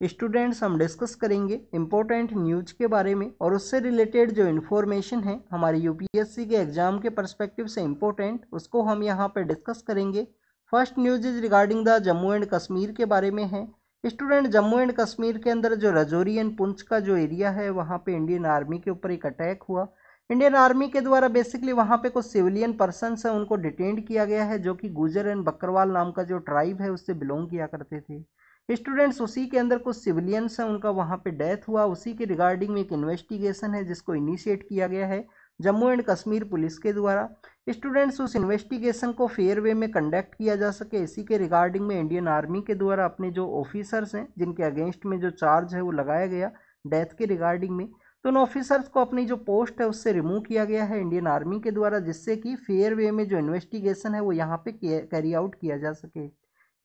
Students हम discuss करेंगे important news के बारे में और उससे रिलेटेड जो इन्फॉर्मेशन है हमारी यूपीएससी के एग्जाम के पर्सपेक्टिव से इम्पोर्टेंट, उसको हम यहाँ पे डिस्कस करेंगे। First news is regarding the Jammu and Kashmir के बारे में है। स्टूडेंट, जम्मू एंड कश्मीर के अंदर जो राजौरी एंड पुंछ का जो एरिया है वहाँ पे इंडियन आर्मी के ऊपर एक अटैक हुआ। इंडियन आर्मी के द्वारा बेसिकली वहाँ पे कुछ सिविलियन पर्सनस है उनको डिटेंड किया गया है, जो कि गुजर एंड बकरवाल नाम का जो ट्राइब है उससे बिलोंग किया करते थे। स्टूडेंट्स, उसी के अंदर कुछ सिविलियंस हैं उनका वहाँ पे डेथ हुआ, उसी के रिगार्डिंग में एक इन्वेस्टिगेशन है जिसको इनिशिएट किया गया है जम्मू एंड कश्मीर पुलिस के द्वारा। स्टूडेंट्स, उस इन्वेस्टिगेशन को फेयर वे में कंडक्ट किया जा सके इसी के रिगार्डिंग में इंडियन आर्मी के द्वारा अपने जो ऑफिसर्स हैं जिनके अगेंस्ट में जो चार्ज है वो लगाया गया डेथ के रिगार्डिंग में, तो उन ऑफिसर्स को अपनी जो पोस्ट है उससे रिमूव किया गया है इंडियन आर्मी के द्वारा, जिससे कि फेयर वे में जो इन्वेस्टिगेशन है वो यहाँ पे कैरी आउट किया जा सके।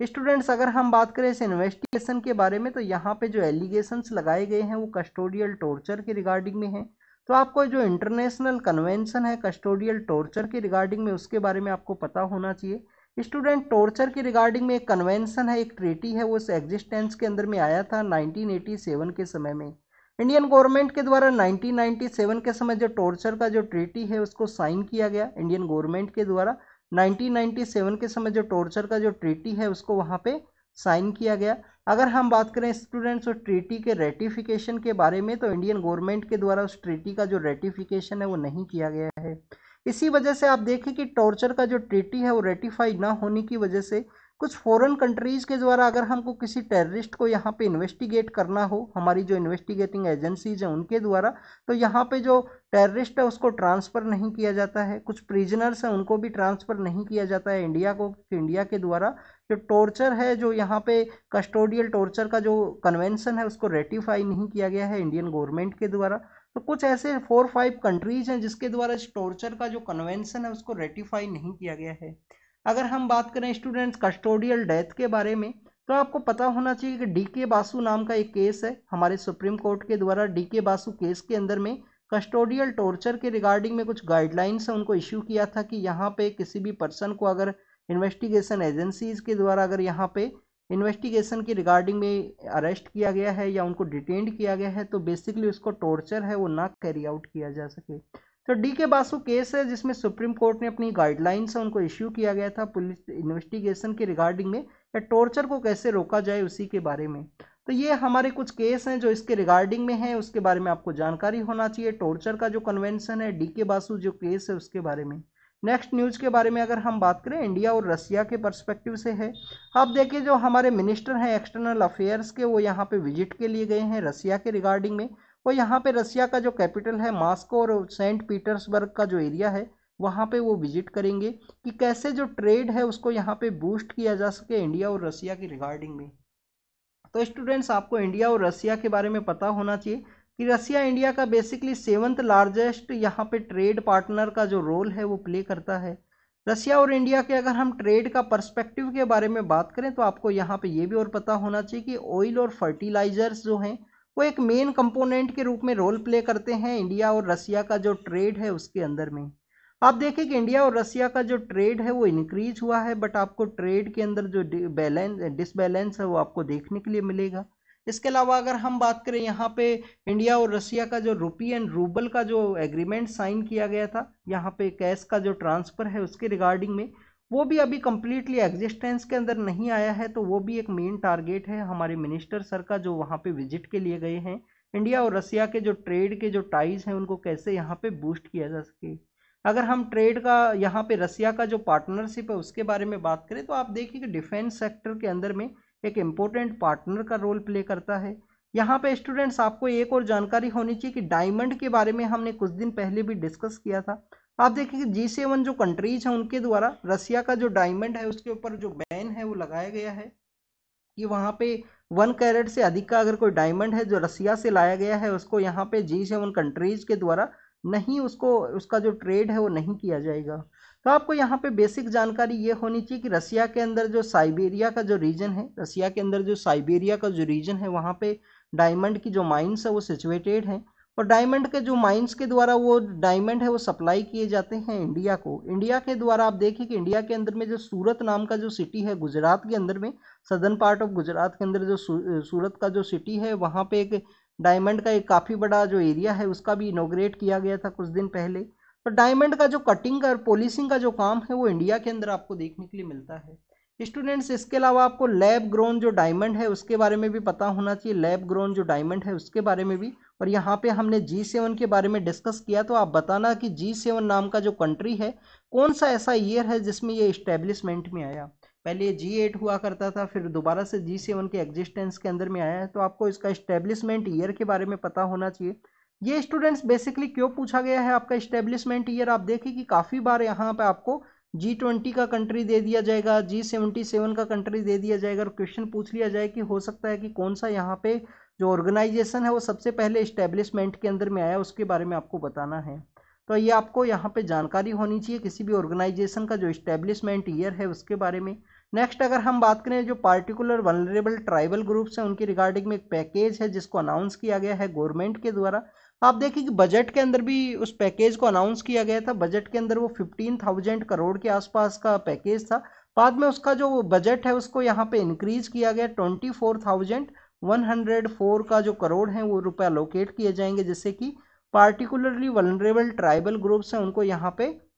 स्टूडेंट्स, अगर हम बात करें इस इन्वेस्टिगेशन के बारे में तो यहाँ पे जो एलिगेशंस लगाए गए हैं वो कस्टोडियल टॉर्चर के रिगार्डिंग में है। तो आपको जो इंटरनेशनल कन्वेंशन है कस्टोडियल टॉर्चर के रिगार्डिंग में उसके बारे में आपको पता होना चाहिए। स्टूडेंट, टॉर्चर के रिगार्डिंग में एक कन्वेंशन है, एक ट्रीटी है, वो इस एग्जिस्टेंस के अंदर में आया था 1987 के समय में। इंडियन गवर्नमेंट के द्वारा 1997 के समय जो टॉर्चर का जो ट्रीटी है उसको साइन किया गया इंडियन गवर्नमेंट के द्वारा। 1997 के समय जो टॉर्चर का जो ट्रीटी है उसको वहाँ पे साइन किया गया। अगर हम बात करें स्टूडेंट्स उस ट्रीटी के रेटिफिकेशन के बारे में तो इंडियन गवर्नमेंट के द्वारा उस ट्रीटी का जो रेटिफिकेशन है वो नहीं किया गया है। इसी वजह से आप देखें कि टॉर्चर का जो ट्रीटी है वो रेटिफाई ना होने की वजह से कुछ फॉरेन कंट्रीज के द्वारा अगर हमको किसी टेररिस्ट को यहाँ पे इन्वेस्टिगेट करना हो, हमारी जो इन्वेस्टिगेटिंग एजेंसीज हैं उनके द्वारा, तो यहाँ पे जो टेररिस्ट है उसको ट्रांसफ़र नहीं किया जाता है, कुछ प्रिजनर्स हैं उनको भी ट्रांसफ़र नहीं किया जाता है इंडिया को। इंडिया के द्वारा जो टॉर्चर है, जो यहाँ पे कस्टोडियल टॉर्चर का जो कन्वेंशन है उसको रेटिफाई नहीं किया गया है इंडियन गवर्नमेंट के द्वारा। तो कुछ ऐसे 4-5 कंट्रीज हैं जिसके द्वारा इस टॉर्चर का जो कन्वेंशन है उसको रेटिफाई नहीं किया गया है। अगर हम बात करें स्टूडेंट्स कस्टोडियल डेथ के बारे में तो आपको पता होना चाहिए कि डीके बासु नाम का एक केस है हमारे सुप्रीम कोर्ट के द्वारा। डीके बासु केस के अंदर में कस्टोडियल टॉर्चर के रिगार्डिंग में कुछ गाइडलाइंस है उनको इश्यू किया था कि यहाँ पे किसी भी पर्सन को अगर इन्वेस्टिगेशन एजेंसीज के द्वारा अगर यहाँ पे इन्वेस्टिगेशन की रिगार्डिंग में अरेस्ट किया गया है या उनको डिटेंड किया गया है तो बेसिकली उसको टॉर्चर है वो ना कैरी आउट किया जा सके। तो डी के बासु केस है जिसमें सुप्रीम कोर्ट ने अपनी गाइडलाइंस है उनको इश्यू किया गया था पुलिस इन्वेस्टिगेशन के रिगार्डिंग में या टॉर्चर को कैसे रोका जाए उसी के बारे में। तो ये हमारे कुछ केस हैं जो इसके रिगार्डिंग में है, उसके बारे में आपको जानकारी होना चाहिए। टॉर्चर का जो कन्वेंशन है, डी के बासु जो केस है उसके बारे में। नेक्स्ट न्यूज़ के बारे में अगर हम बात करें इंडिया और रसिया के पर्सपेक्टिव से है। आप देखिए जो हमारे मिनिस्टर हैं एक्सटर्नल अफेयर्स के वो यहाँ पे विजिट के लिए गए हैं रसिया के रिगार्डिंग में। वो यहाँ पे रसिया का जो कैपिटल है मॉस्को और सेंट पीटर्सबर्ग का जो एरिया है वहाँ पे वो विजिट करेंगे कि कैसे जो ट्रेड है उसको यहाँ पे बूस्ट किया जा सके इंडिया और रसिया के रिगार्डिंग में। तो स्टूडेंट्स, आपको इंडिया और रसिया के बारे में पता होना चाहिए कि रसिया इंडिया का बेसिकली 7th लार्जेस्ट यहाँ पे ट्रेड पार्टनर का जो रोल है वो प्ले करता है। रसिया और इंडिया के अगर हम ट्रेड का पर्सपेक्टिव के बारे में बात करें तो आपको यहाँ पे ये भी और पता होना चाहिए कि ऑयल और फर्टिलाइजर्स जो हैं वो एक मेन कंपोनेंट के रूप में रोल प्ले करते हैं इंडिया और रसिया का जो ट्रेड है उसके अंदर में। आप देखें कि इंडिया और रसिया का जो ट्रेड है वो इंक्रीज हुआ है, बट आपको ट्रेड के अंदर जो डिसबैलेंस है वो आपको देखने के लिए मिलेगा। इसके अलावा अगर हम बात करें यहाँ पे इंडिया और रसिया का जो रुपी एंड रूबल का जो एग्रीमेंट साइन किया गया था यहाँ पे कैश का जो ट्रांसफ़र है उसके रिगार्डिंग में, वो भी अभी कम्प्लीटली एग्जिस्टेंस के अंदर नहीं आया है। तो वो भी एक मेन टारगेट है हमारे मिनिस्टर सर का जो वहाँ पे विजिट के लिए गए हैं। इंडिया और रसिया के जो ट्रेड के जो टाइज हैं उनको कैसे यहाँ पे बूस्ट किया जा सके। अगर हम ट्रेड का यहाँ पे रसिया का जो पार्टनरशिप है उसके बारे में बात करें तो आप देखिए कि डिफेंस सेक्टर के अंदर में एक इम्पोर्टेंट पार्टनर का रोल प्ले करता है। यहाँ पे स्टूडेंट्स आपको एक और जानकारी होनी चाहिए कि डायमंड के बारे में हमने कुछ दिन पहले भी डिस्कस किया था। आप देखिए कि G7 जो कंट्रीज हैं उनके द्वारा रसिया का जो डायमंड है उसके ऊपर जो बैन है वो लगाया गया है कि वहाँ पे 1 कैरेट से अधिक का अगर कोई डायमंड है जो रसिया से लाया गया है उसको यहाँ पे G7 कंट्रीज के द्वारा नहीं उसको उसका जो ट्रेड है वो नहीं किया जाएगा। तो आपको यहाँ पे बेसिक जानकारी ये होनी चाहिए कि रसिया के अंदर जो साइबेरिया का जो रीजन है, रसिया के अंदर जो साइबेरिया का जो रीजन है वहाँ पे डायमंड की जो माइंस है वो सिचुएटेड हैं और डायमंड के जो माइंस के द्वारा वो डायमंड है वो सप्लाई किए जाते हैं इंडिया को। इंडिया के द्वारा आप देखिए कि इंडिया के अंदर में जो सूरत नाम का जो सिटी है गुजरात के अंदर में, सदर्न पार्ट ऑफ गुजरात के अंदर जो सूरत का जो सिटी है, वहाँ पे एक डायमंड का एक काफ़ी बड़ा जो एरिया है उसका भी इनोग्रेट किया गया था कुछ दिन पहले। तो डायमंड का जो कटिंग और पॉलिशिंग का जो काम है वो इंडिया के अंदर आपको देखने के लिए मिलता है। स्टूडेंट्स, इसके अलावा आपको लैब ग्रोन जो डायमंड है उसके बारे में भी पता होना चाहिए, लैब ग्रोन जो डायमंड है उसके बारे में भी। और यहाँ पे हमने G7 के बारे में डिस्कस किया, तो आप बताना कि G7 नाम का जो कंट्री है कौन सा ऐसा ईयर है जिसमें ये इस्टेब्लिशमेंट में आया। पहले ये G8 हुआ करता था, फिर दोबारा से G7 के एग्जिस्टेंस के अंदर में आया है, तो आपको इसका इस्टेब्लिशमेंट ईयर के बारे में पता होना चाहिए। ये स्टूडेंट्स बेसिकली क्यों पूछा गया है आपका इस्टेब्लिशमेंट ईयर, आप देखिए कि काफ़ी बार यहाँ पे आपको G20 का कंट्री दे दिया जाएगा, G77 का कंट्री दे दिया जाएगा, और क्वेश्चन पूछ लिया जाए कि हो सकता है कि कौन सा यहाँ पे जो ऑर्गेनाइजेशन है वो सबसे पहले इस्टेब्लिशमेंट के अंदर में आया, उसके बारे में आपको बताना है। तो ये आपको यहाँ पे जानकारी होनी चाहिए किसी भी ऑर्गेनाइजेशन का जो इस्टेब्लिशमेंट ईयर है उसके बारे में। नेक्स्ट अगर हम बात करें जो पार्टिकुलर वल्नरेबल ट्राइबल ग्रुप्स हैं उनकी रिगार्डिंग में एक पैकेज है जिसको अनाउंस किया गया है गवर्नमेंट के द्वारा। आप देखिए कि बजट के अंदर भी उस पैकेज को अनाउंस किया गया था, बजट के अंदर वो 15,000 करोड़ के आसपास का पैकेज था। बाद में उसका जो बजट है उसको यहाँ पे इंक्रीज किया गया, 24,104 का जो करोड़ है वो रुपये अलोकेट किए जाएंगे, जिससे कि पार्टिकुलरली वल्नरेबल ट्राइबल ग्रुप्स हैं उनको यहाँ पे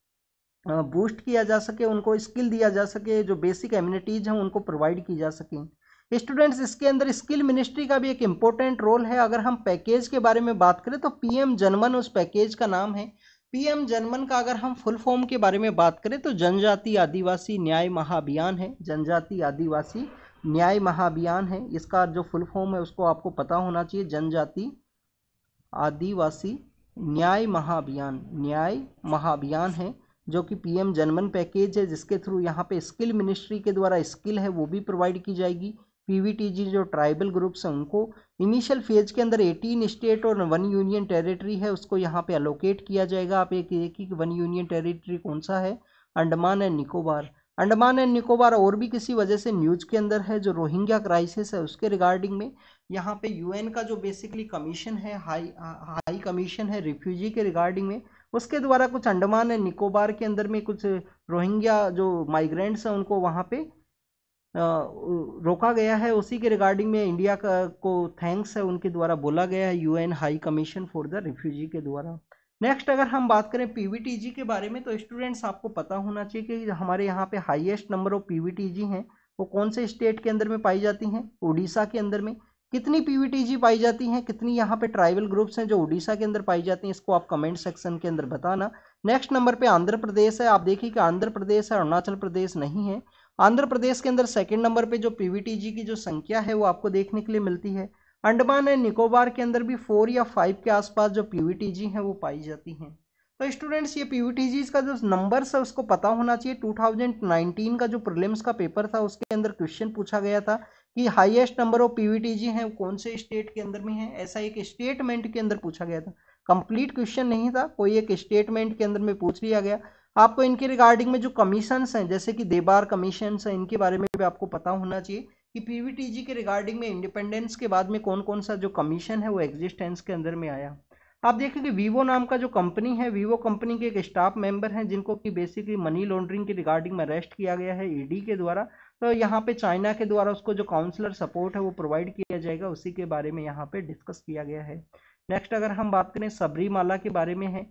बूस्ट किया जा सके, उनको स्किल दिया जा सके, जो बेसिक एमिनिटीज हैं उनको प्रोवाइड की जा सकें। स्टूडेंट्स, इसके अंदर स्किल मिनिस्ट्री का भी एक इम्पोर्टेंट रोल है। अगर हम पैकेज के बारे में बात करें तो पीएम जनमन उस पैकेज का नाम है। पीएम जनमन का अगर हम फुल फॉर्म के बारे में बात करें तो जनजाति आदिवासी न्याय महाअभियान है, जनजाति आदिवासी न्याय महाअभियान है। इसका जो फुल फॉर्म है उसको आपको पता होना चाहिए, जनजाति आदिवासी न्याय महाअभियान, न्याय महाअभियान है, जो कि पीएम जनमन पैकेज है जिसके थ्रू यहाँ पे स्किल मिनिस्ट्री के द्वारा स्किल है वो भी प्रोवाइड की जाएगी। पीवीटीजी जो ट्राइबल ग्रुप्स हैं उनको इनिशियल फेज के अंदर 18 स्टेट और 1 यूनियन टेरिटरी है उसको यहाँ पे अलोकेट किया जाएगा। आप एक ही 1 यूनियन टेरिटरी कौन सा है, अंडमान एंड निकोबार। अंडमान एंड निकोबार और भी किसी वजह से न्यूज के अंदर है, जो रोहिंग्या क्राइसिस है उसके रिगार्डिंग में यहाँ पे यूएन का जो बेसिकली कमीशन है, हाई कमीशन है रिफ्यूजी के रिगार्डिंग में, उसके द्वारा कुछ अंडमान एंड निकोबार के अंदर में कुछ रोहिंग्या जो माइग्रेंट्स हैं उनको वहाँ पे रोका गया है। उसी के रिगार्डिंग में इंडिया को थैंक्स है उनके द्वारा बोला गया है, UN high commission for the refugee के द्वारा। नेक्स्ट अगर हम बात करें पीवीटीजी के बारे में तो स्टूडेंट्स आपको पता होना चाहिए कि हमारे यहाँ पे हाईएस्ट नंबर ऑफ पीवीटीजी हैं वो कौन से स्टेट के अंदर में पाई जाती हैं, उड़ीसा के अंदर में। कितनी पीवीटीजी पाई जाती हैं, कितनी यहाँ पे ट्राइबल ग्रुप्स हैं जो उड़ीसा के अंदर पाई जाती हैं, इसको आप कमेंट सेक्शन के अंदर बताना। नेक्स्ट नंबर पे आंध्र प्रदेश है, आप देखिए कि आंध्र प्रदेश है, अरुणाचल प्रदेश नहीं है। आंध्र प्रदेश के अंदर सेकंड नंबर पे जो पीवीटीजी की जो संख्या है वो आपको देखने के लिए मिलती है। अंडमान एंड निकोबार के अंदर भी 4 या 5 के आसपास जो पीवीटीजी हैं वो पाई जाती हैं। तो स्टूडेंट्स, ये पीवीटीजीज का जो नंबर्स है उसको पता होना चाहिए। 2019 का जो प्रीलिम्स का पेपर था उसके अंदर क्वेश्चन पूछा गया था कि हाईएस्ट नंबर ऑफ पीवीटीजी हैं कौन से स्टेट के अंदर में है, ऐसा एक स्टेटमेंट के अंदर पूछा गया था। कंप्लीट क्वेश्चन नहीं था, कोई एक स्टेटमेंट के अंदर में पूछ लिया गया। आपको इनके रिगार्डिंग में जो कमीशंस हैं जैसे कि देबार कमीशंस हैं इनके बारे में भी आपको पता होना चाहिए कि पीवीटीजी के रिगार्डिंग में इंडिपेंडेंस के बाद में कौन कौन सा जो कमीशन है वो एग्जिस्टेंस के अंदर में आया। आप देखिए कि वीवो नाम का जो कंपनी है, वीवो कंपनी के एक स्टाफ मेंबर हैं जिनको कि बेसिकली मनी लॉन्ड्रिंग के रिगार्डिंग में अरेस्ट किया गया है ईडी के द्वारा। तो यहाँ पे चाइना के द्वारा उसको जो काउंसलर सपोर्ट है वो प्रोवाइड किया जाएगा, उसी के बारे में यहाँ पे डिस्कस किया गया है। नेक्स्ट अगर हम बात करें सबरीमाला के बारे में है,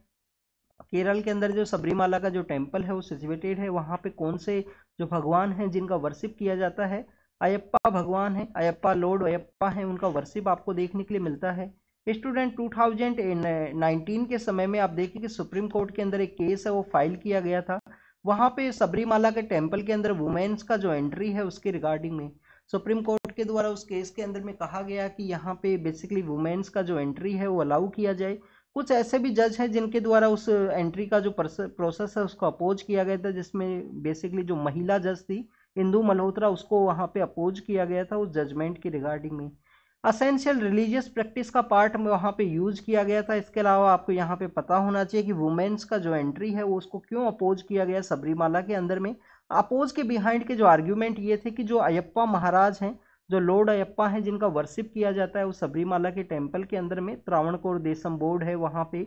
केरल के अंदर जो सबरीमाला का जो टेम्पल है वो सिचुएटेड है। वहाँ पे कौन से जो भगवान हैं जिनका वर्शिप किया जाता है, अयप्पा भगवान है, अयप्पा लॉर्ड अयप्पा है, उनका वर्शिप आपको देखने के लिए मिलता है। स्टूडेंट 2019 के समय में आप देखिए कि सुप्रीम कोर्ट के अंदर एक केस है वो फाइल किया गया था। वहाँ पे सबरीमाला के टेम्पल के अंदर वुमेन्स का जो एंट्री है उसके रिगार्डिंग में सुप्रीम कोर्ट के द्वारा उस केस के अंदर में कहा गया कि यहाँ पे बेसिकली वुमेन्स का जो एंट्री है वो अलाउ किया जाए। कुछ ऐसे भी जज हैं जिनके द्वारा उस एंट्री का जो प्रोसेस है उसको अपोज किया गया था, जिसमें बेसिकली जो महिला जज थी इंदू मल्होत्रा उसको वहाँ पे अपोज किया गया था उस जजमेंट के रिगार्डिंग में। असेंशियल रिलीजियस प्रैक्टिस का पार्ट में वहाँ पे यूज किया गया था। इसके अलावा आपको यहाँ पे पता होना चाहिए कि वुमेन्स का जो एंट्री है वो उसको क्यों अपोज किया गया सबरीमाला के अंदर में। अपोज के बिहाइंड के जो आर्ग्यूमेंट ये थे कि जो अयप्पा महाराज हैं, जो लॉर्ड अयप्पा हैं जिनका वर्शिप किया जाता है वो सबरीमाला के टेम्पल के अंदर में त्रावणकोर देशम बोर्ड है वहाँ पे।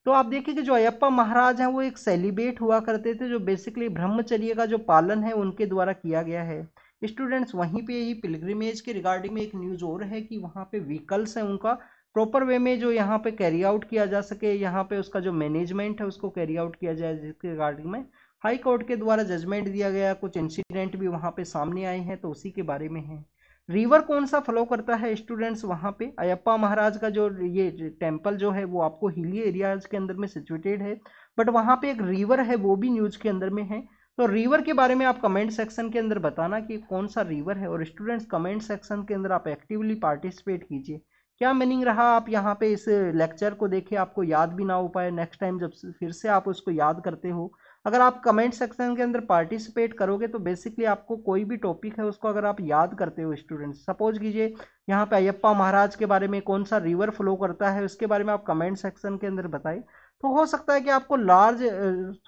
तो आप देखिए कि जो अयप्पा महाराज हैं वो एक सेलिब्रेट हुआ करते थे, जो बेसिकली ब्रह्मचर्य का जो पालन है उनके द्वारा किया गया है। स्टूडेंट्स वहीं पे ही पिलग्रिमेज के रिगार्डिंग में एक न्यूज़ और है कि वहाँ पे व्हीकल्स हैं उनका प्रॉपर वे में जो यहाँ पे कैरी आउट किया जा सके, यहाँ पे उसका जो मैनेजमेंट है उसको कैरी आउट किया जाए, जिसके रिगार्डिंग में हाई कोर्ट के द्वारा जजमेंट दिया गया। कुछ इंसिडेंट भी वहाँ पे सामने आए हैं तो उसी के बारे में है। रिवर कौन सा फ्लो करता है स्टूडेंट्स वहाँ पे? अयप्पा महाराज का जो ये टेम्पल जो है वो आपको हिली एरियाज के अंदर में सिचुएटेड है, बट वहाँ पे एक रिवर है वो भी न्यूज के अंदर में है। तो रिवर के बारे में आप कमेंट सेक्शन के अंदर बताना कि कौन सा रिवर है, और स्टूडेंट्स कमेंट सेक्शन के अंदर आप एक्टिवली पार्टिसिपेट कीजिए। क्या मीनिंग रहा आप यहाँ पे इस लेक्चर को देखे, आपको याद भी ना हो पाए, नेक्स्ट टाइम जब फिर से आप उसको याद करते हो, अगर आप कमेंट सेक्शन के अंदर पार्टिसिपेट करोगे तो बेसिकली आपको कोई भी टॉपिक है उसको अगर आप याद करते हो स्टूडेंट्स, सपोज कीजिए यहाँ पे अयप्पा महाराज के बारे में कौन सा रिवर फ्लो करता है उसके बारे में आप कमेंट सेक्शन के अंदर बताएं, तो हो सकता है कि आपको लार्ज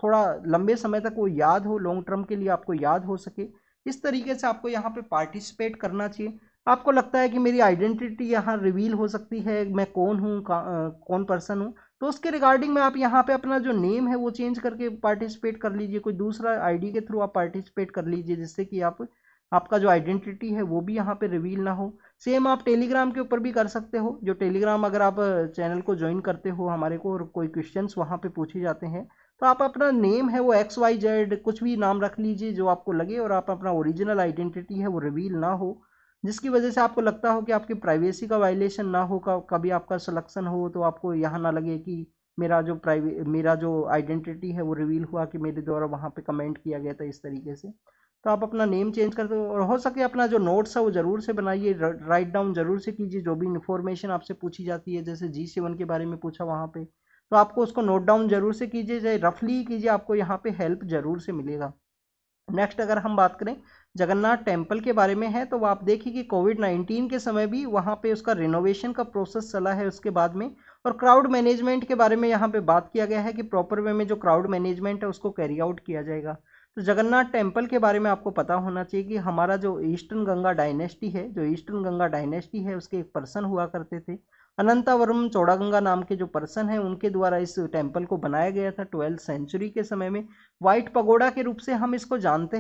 थोड़ा लंबे समय तक वो याद हो, लॉन्ग टर्म के लिए आपको याद हो सके। इस तरीके से आपको यहाँ पे पार्टिसिपेट करना चाहिए। आपको लगता है कि मेरी आइडेंटिटी यहाँ रिवील हो सकती है, मैं कौन हूँ, कौन पर्सन हूँ, तो उसके रिगार्डिंग में आप यहाँ पे अपना जो नेम है वो चेंज करके पार्टिसिपेट कर लीजिए, कोई दूसरा आईडी के थ्रू आप पार्टिसिपेट कर लीजिए, जिससे कि आपका जो आइडेंटिटी है वो भी यहाँ पे रिवील ना हो। सेम आप टेलीग्राम के ऊपर भी कर सकते हो, जो टेलीग्राम अगर आप चैनल को ज्वाइन करते हो हमारे को और कोई क्वेश्चंस वहाँ पे पूछे जाते हैं तो आप अपना नेम है वो XYZ कुछ भी नाम रख लीजिए जो आपको लगे, और आप अपना ओरिजिनल आइडेंटिटी है वो रिवील ना हो, जिसकी वजह से आपको लगता हो कि आपकी प्राइवेसी का वायलेशन ना हो, कभी आपका सिलेक्शन हो तो आपको यहाँ ना लगे कि मेरा जो आइडेंटिटी है वो रिवील हुआ कि मेरे द्वारा वहाँ पे कमेंट किया गया था इस तरीके से। तो आप अपना नेम चेंज करते हो, और हो सके अपना जो नोट्स है वो ज़रूर से बनाइए, राइट डाउन ज़रूर से कीजिए, जो भी इन्फॉर्मेशन आपसे पूछी जाती है, जैसे G7 के बारे में पूछा वहाँ पे तो आपको उसको नोट डाउन जरूर से कीजिए, चाहे रफली कीजिए, आपको यहाँ पे हेल्प जरूर से मिलेगा। नेक्स्ट अगर हम बात करें जगन्नाथ टेम्पल के बारे में है तो आप देखिए कि कोविड-19 के समय भी वहाँ पे उसका रिनोवेशन का प्रोसेस चला है उसके बाद में, और क्राउड मैनेजमेंट के बारे में यहाँ पे बात किया गया है कि प्रॉपर वे में जो क्राउड मैनेजमेंट है उसको कैरी आउट किया जाएगा। तो जगन्नाथ टेम्पल के बारे में आपको पता होना चाहिए कि हमारा जो ईस्टर्न गंगा डायनेस्टी है, उसके एक पर्सन हुआ करते थे अनंतावरम चौड़ागंगा नाम के जो पर्सन हैं, उनके द्वारा इस टेम्पल को बनाया गया था 12th सेंचुरी के समय में। व्हाइट पगोडा के रूप से हम इसको जानते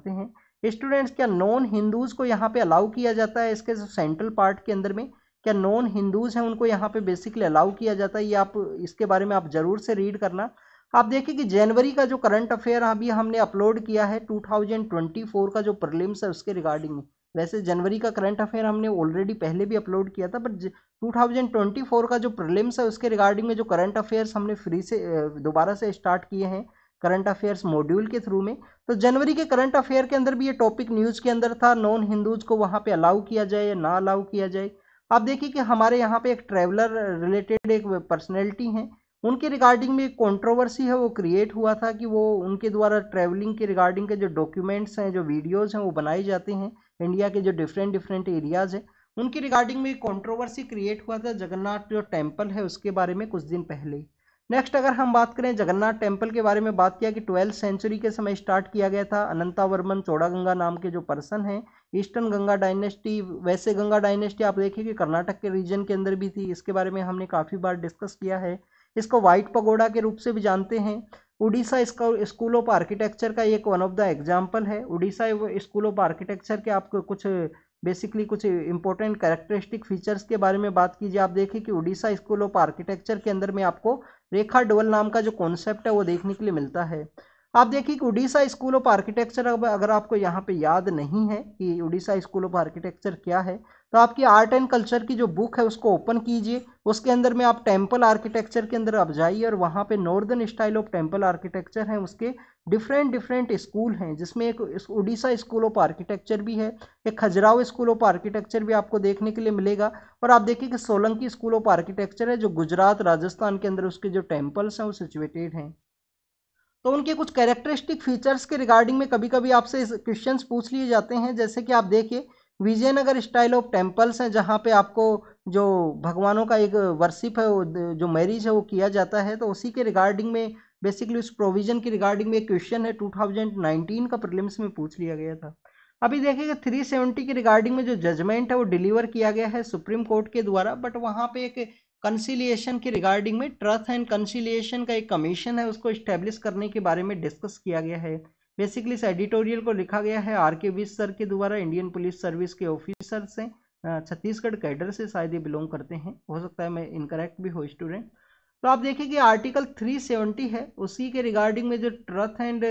हैं। स्टूडेंट्स, क्या नॉन हिंदूज को यहाँ पे अलाउ किया जाता है इसके सेंट्रल पार्ट के अंदर में? क्या नॉन हिंदूज हैं उनको यहाँ पे बेसिकली अलाउ किया जाता है? ये आप इसके बारे में आप जरूर से रीड करना। आप देखिए कि जनवरी का जो करंट अफेयर अभी हमने अपलोड किया है 2024 का जो प्रीलिम्स है उसके रिगार्डिंग, वैसे जनवरी का करंट अफेयर हमने ऑलरेडी पहले भी अपलोड किया था, बट 2024 का जो प्रीलिम्स है उसके रिगार्डिंग में जो करंट अफेयर्स हमने फ्री से दोबारा से स्टार्ट किए हैं करंट अफेयर्स मॉड्यूल के थ्रू में, तो जनवरी के करंट अफेयर के अंदर भी ये टॉपिक न्यूज़ के अंदर था, नॉन हिंदूज को वहाँ पे अलाउ किया जाए या ना अलाउ किया जाए। आप देखिए कि हमारे यहाँ पे एक ट्रैवलर रिलेटेड एक पर्सनैलिटी हैं, उनके रिगार्डिंग में एक कॉन्ट्रोवर्सी है वो क्रिएट हुआ था कि वो उनके द्वारा ट्रैवलिंग के रिगार्डिंग के जो डॉक्यूमेंट्स हैं, जो वीडियोज़ हैं वो बनाए जाते हैं इंडिया के जो डिफरेंट एरियाज़ हैं, उनकी रिगार्डिंग में कंट्रोवर्सी क्रिएट हुआ था जगन्नाथ जो टेम्पल है उसके बारे में कुछ दिन पहले। नेक्स्ट अगर हम बात करें जगन्नाथ टेम्पल के बारे में, बात किया कि 12th सेंचुरी के समय स्टार्ट किया गया था। अनंतावर्मन चौड़ागंगा नाम के जो पर्सन हैं, ईस्टर्न गंगा डायनेस्टी, वैसे गंगा डायनेस्टी आप देखिए कि कर्नाटक के रीजन के अंदर भी थी, इसके बारे में हमने काफ़ी बार डिस्कस किया है। इसको व्हाइट पगोडा के रूप से भी जानते हैं। उड़ीसा स्कूल ऑफ आर्किटेक्चर का एक वन ऑफ द एग्जाम्पल है। उड़ीसा स्कूल ऑफ आर्किटेक्चर के आपको कुछ इंपॉर्टेंट कैरेक्टरिस्टिक फीचर्स के बारे में बात कीजिए। आप देखिए कि उड़ीसा स्कूल ऑफ आर्किटेक्चर के अंदर में आपको रेखा डोल नाम का जो कॉन्सेप्ट है वो देखने के लिए मिलता है। आप देखिए कि उड़ीसा स्कूल ऑफ आर्किटेक्चर, अगर आपको यहाँ पे याद नहीं है कि उड़ीसा स्कूल ऑफ आर्किटेक्चर क्या है, तो आपकी आर्ट एंड कल्चर की जो बुक है उसको ओपन कीजिए, उसके अंदर में आप टेम्पल आर्किटेक्चर के अंदर आप जाइए, और वहाँ पे northern style of temple architecture है, उसके डिफरेंट स्कूल हैं, जिसमें एक उड़ीसा स्कूल ऑफ आर्किटेक्चर भी है, एक खजुराहो स्कूल ऑफ आर्किटेक्चर भी आपको देखने के लिए मिलेगा। और आप देखिए कि सोलंकी स्कूल ऑफ आर्किटेक्चर है जो गुजरात राजस्थान के अंदर उसके जो टेम्पल्स हैं वो सिचुएटेड हैं। तो उनके कुछ कैरेक्टरिस्टिक फीचर्स के रिगार्डिंग में कभी कभी आपसे क्वेश्चंस पूछ लिए जाते हैं, जैसे कि आप देखिए विजयनगर स्टाइल ऑफ टेम्पल्स हैं जहाँ पे आपको जो भगवानों का एक वर्शिप है, जो मैरिज है वो किया जाता है, तो उसी के रिगार्डिंग में बेसिकली उस प्रोविजन के रिगार्डिंग में एक क्वेश्चन है 2019 का प्रीलिम्स में पूछ लिया गया था। अभी देखिएगा 370 के रिगार्डिंग में जो जजमेंट है वो डिलीवर किया गया है सुप्रीम कोर्ट के द्वारा, बट वहाँ पे एक कंसिलिएशन के रिगार्डिंग में ट्रस्ट एंड कंसिलिएशन का एक कमीशन है उसको इस्टेब्लिश करने के बारे में डिस्कस किया गया है। बेसिकली इस एडिटोरियल को लिखा गया है आर.के. विज सर के द्वारा, इंडियन पुलिस सर्विस के ऑफिसर से, छत्तीसगढ़ कैडर से शायद ये बिलोंग करते हैं, हो सकता है मैं इनकरेक्ट भी हो स्टूडेंट। तो आप देखिए कि आर्टिकल 370 है उसी के रिगार्डिंग में जो ट्रथ एंड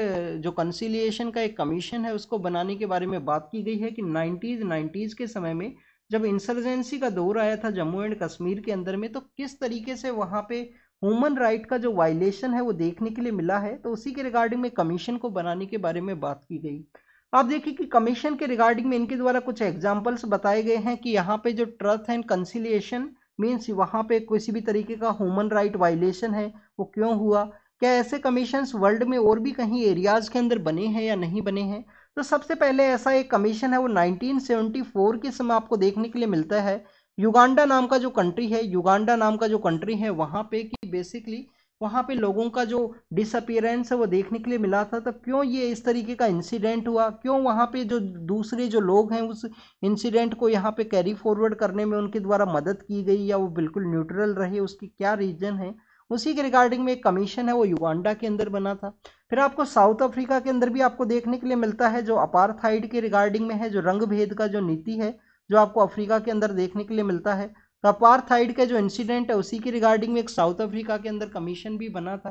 जो कंसिलिएशन का एक कमीशन है उसको बनाने के बारे में बात की गई है कि 90s के समय में जब इंसर्जेंसी का दौर आया था जम्मू एंड कश्मीर के अंदर में, तो किस तरीके से वहाँ पे ह्यूमन राइट का जो वायलेशन है वो देखने के लिए मिला है, तो उसी के रिगार्डिंग में कमीशन को बनाने के बारे में बात की गई। आप देखिए कि कमीशन के रिगार्डिंग में इनके द्वारा कुछ एग्जाम्पल्स बताए गए हैं कि यहाँ पे जो ट्रथ एंड कंसिलिएशन मीन्स वहाँ पे किसी भी तरीके का ह्यूमन राइट वायलेशन है वो क्यों हुआ, क्या ऐसे कमीशंस वर्ल्ड में और भी कहीं एरियाज के अंदर बने हैं या नहीं बने हैं। तो सबसे पहले ऐसा एक कमीशन है वो 1974 के समय आपको देखने के लिए मिलता है। युगांडा नाम का जो कंट्री है, युगांडा नाम का जो कंट्री है वहाँ पे कि बेसिकली वहाँ पे लोगों का जो डिसअपियरेंस है वो देखने के लिए मिला था। तो क्यों ये इस तरीके का इंसिडेंट हुआ, क्यों वहाँ पे जो दूसरे जो लोग हैं उस इंसिडेंट को यहाँ पे कैरी फॉरवर्ड करने में उनके द्वारा मदद की गई या वो बिल्कुल न्यूट्रल रहे, उसकी क्या रीजन है, उसी के रिगार्डिंग में एक कमीशन है वो युगांडा के अंदर बना था। फिर आपको साउथ अफ्रीका के अंदर भी आपको देखने के लिए मिलता है जो अपार्थाइड के रिगार्डिंग में है, जो रंग भेद का जो नीति है जो आपको अफ्रीका के अंदर देखने के लिए मिलता है। तो अपार्थाइड का जो इंसिडेंट है उसी के रिगार्डिंग में एक साउथ अफ्रीका के अंदर कमीशन भी बना था।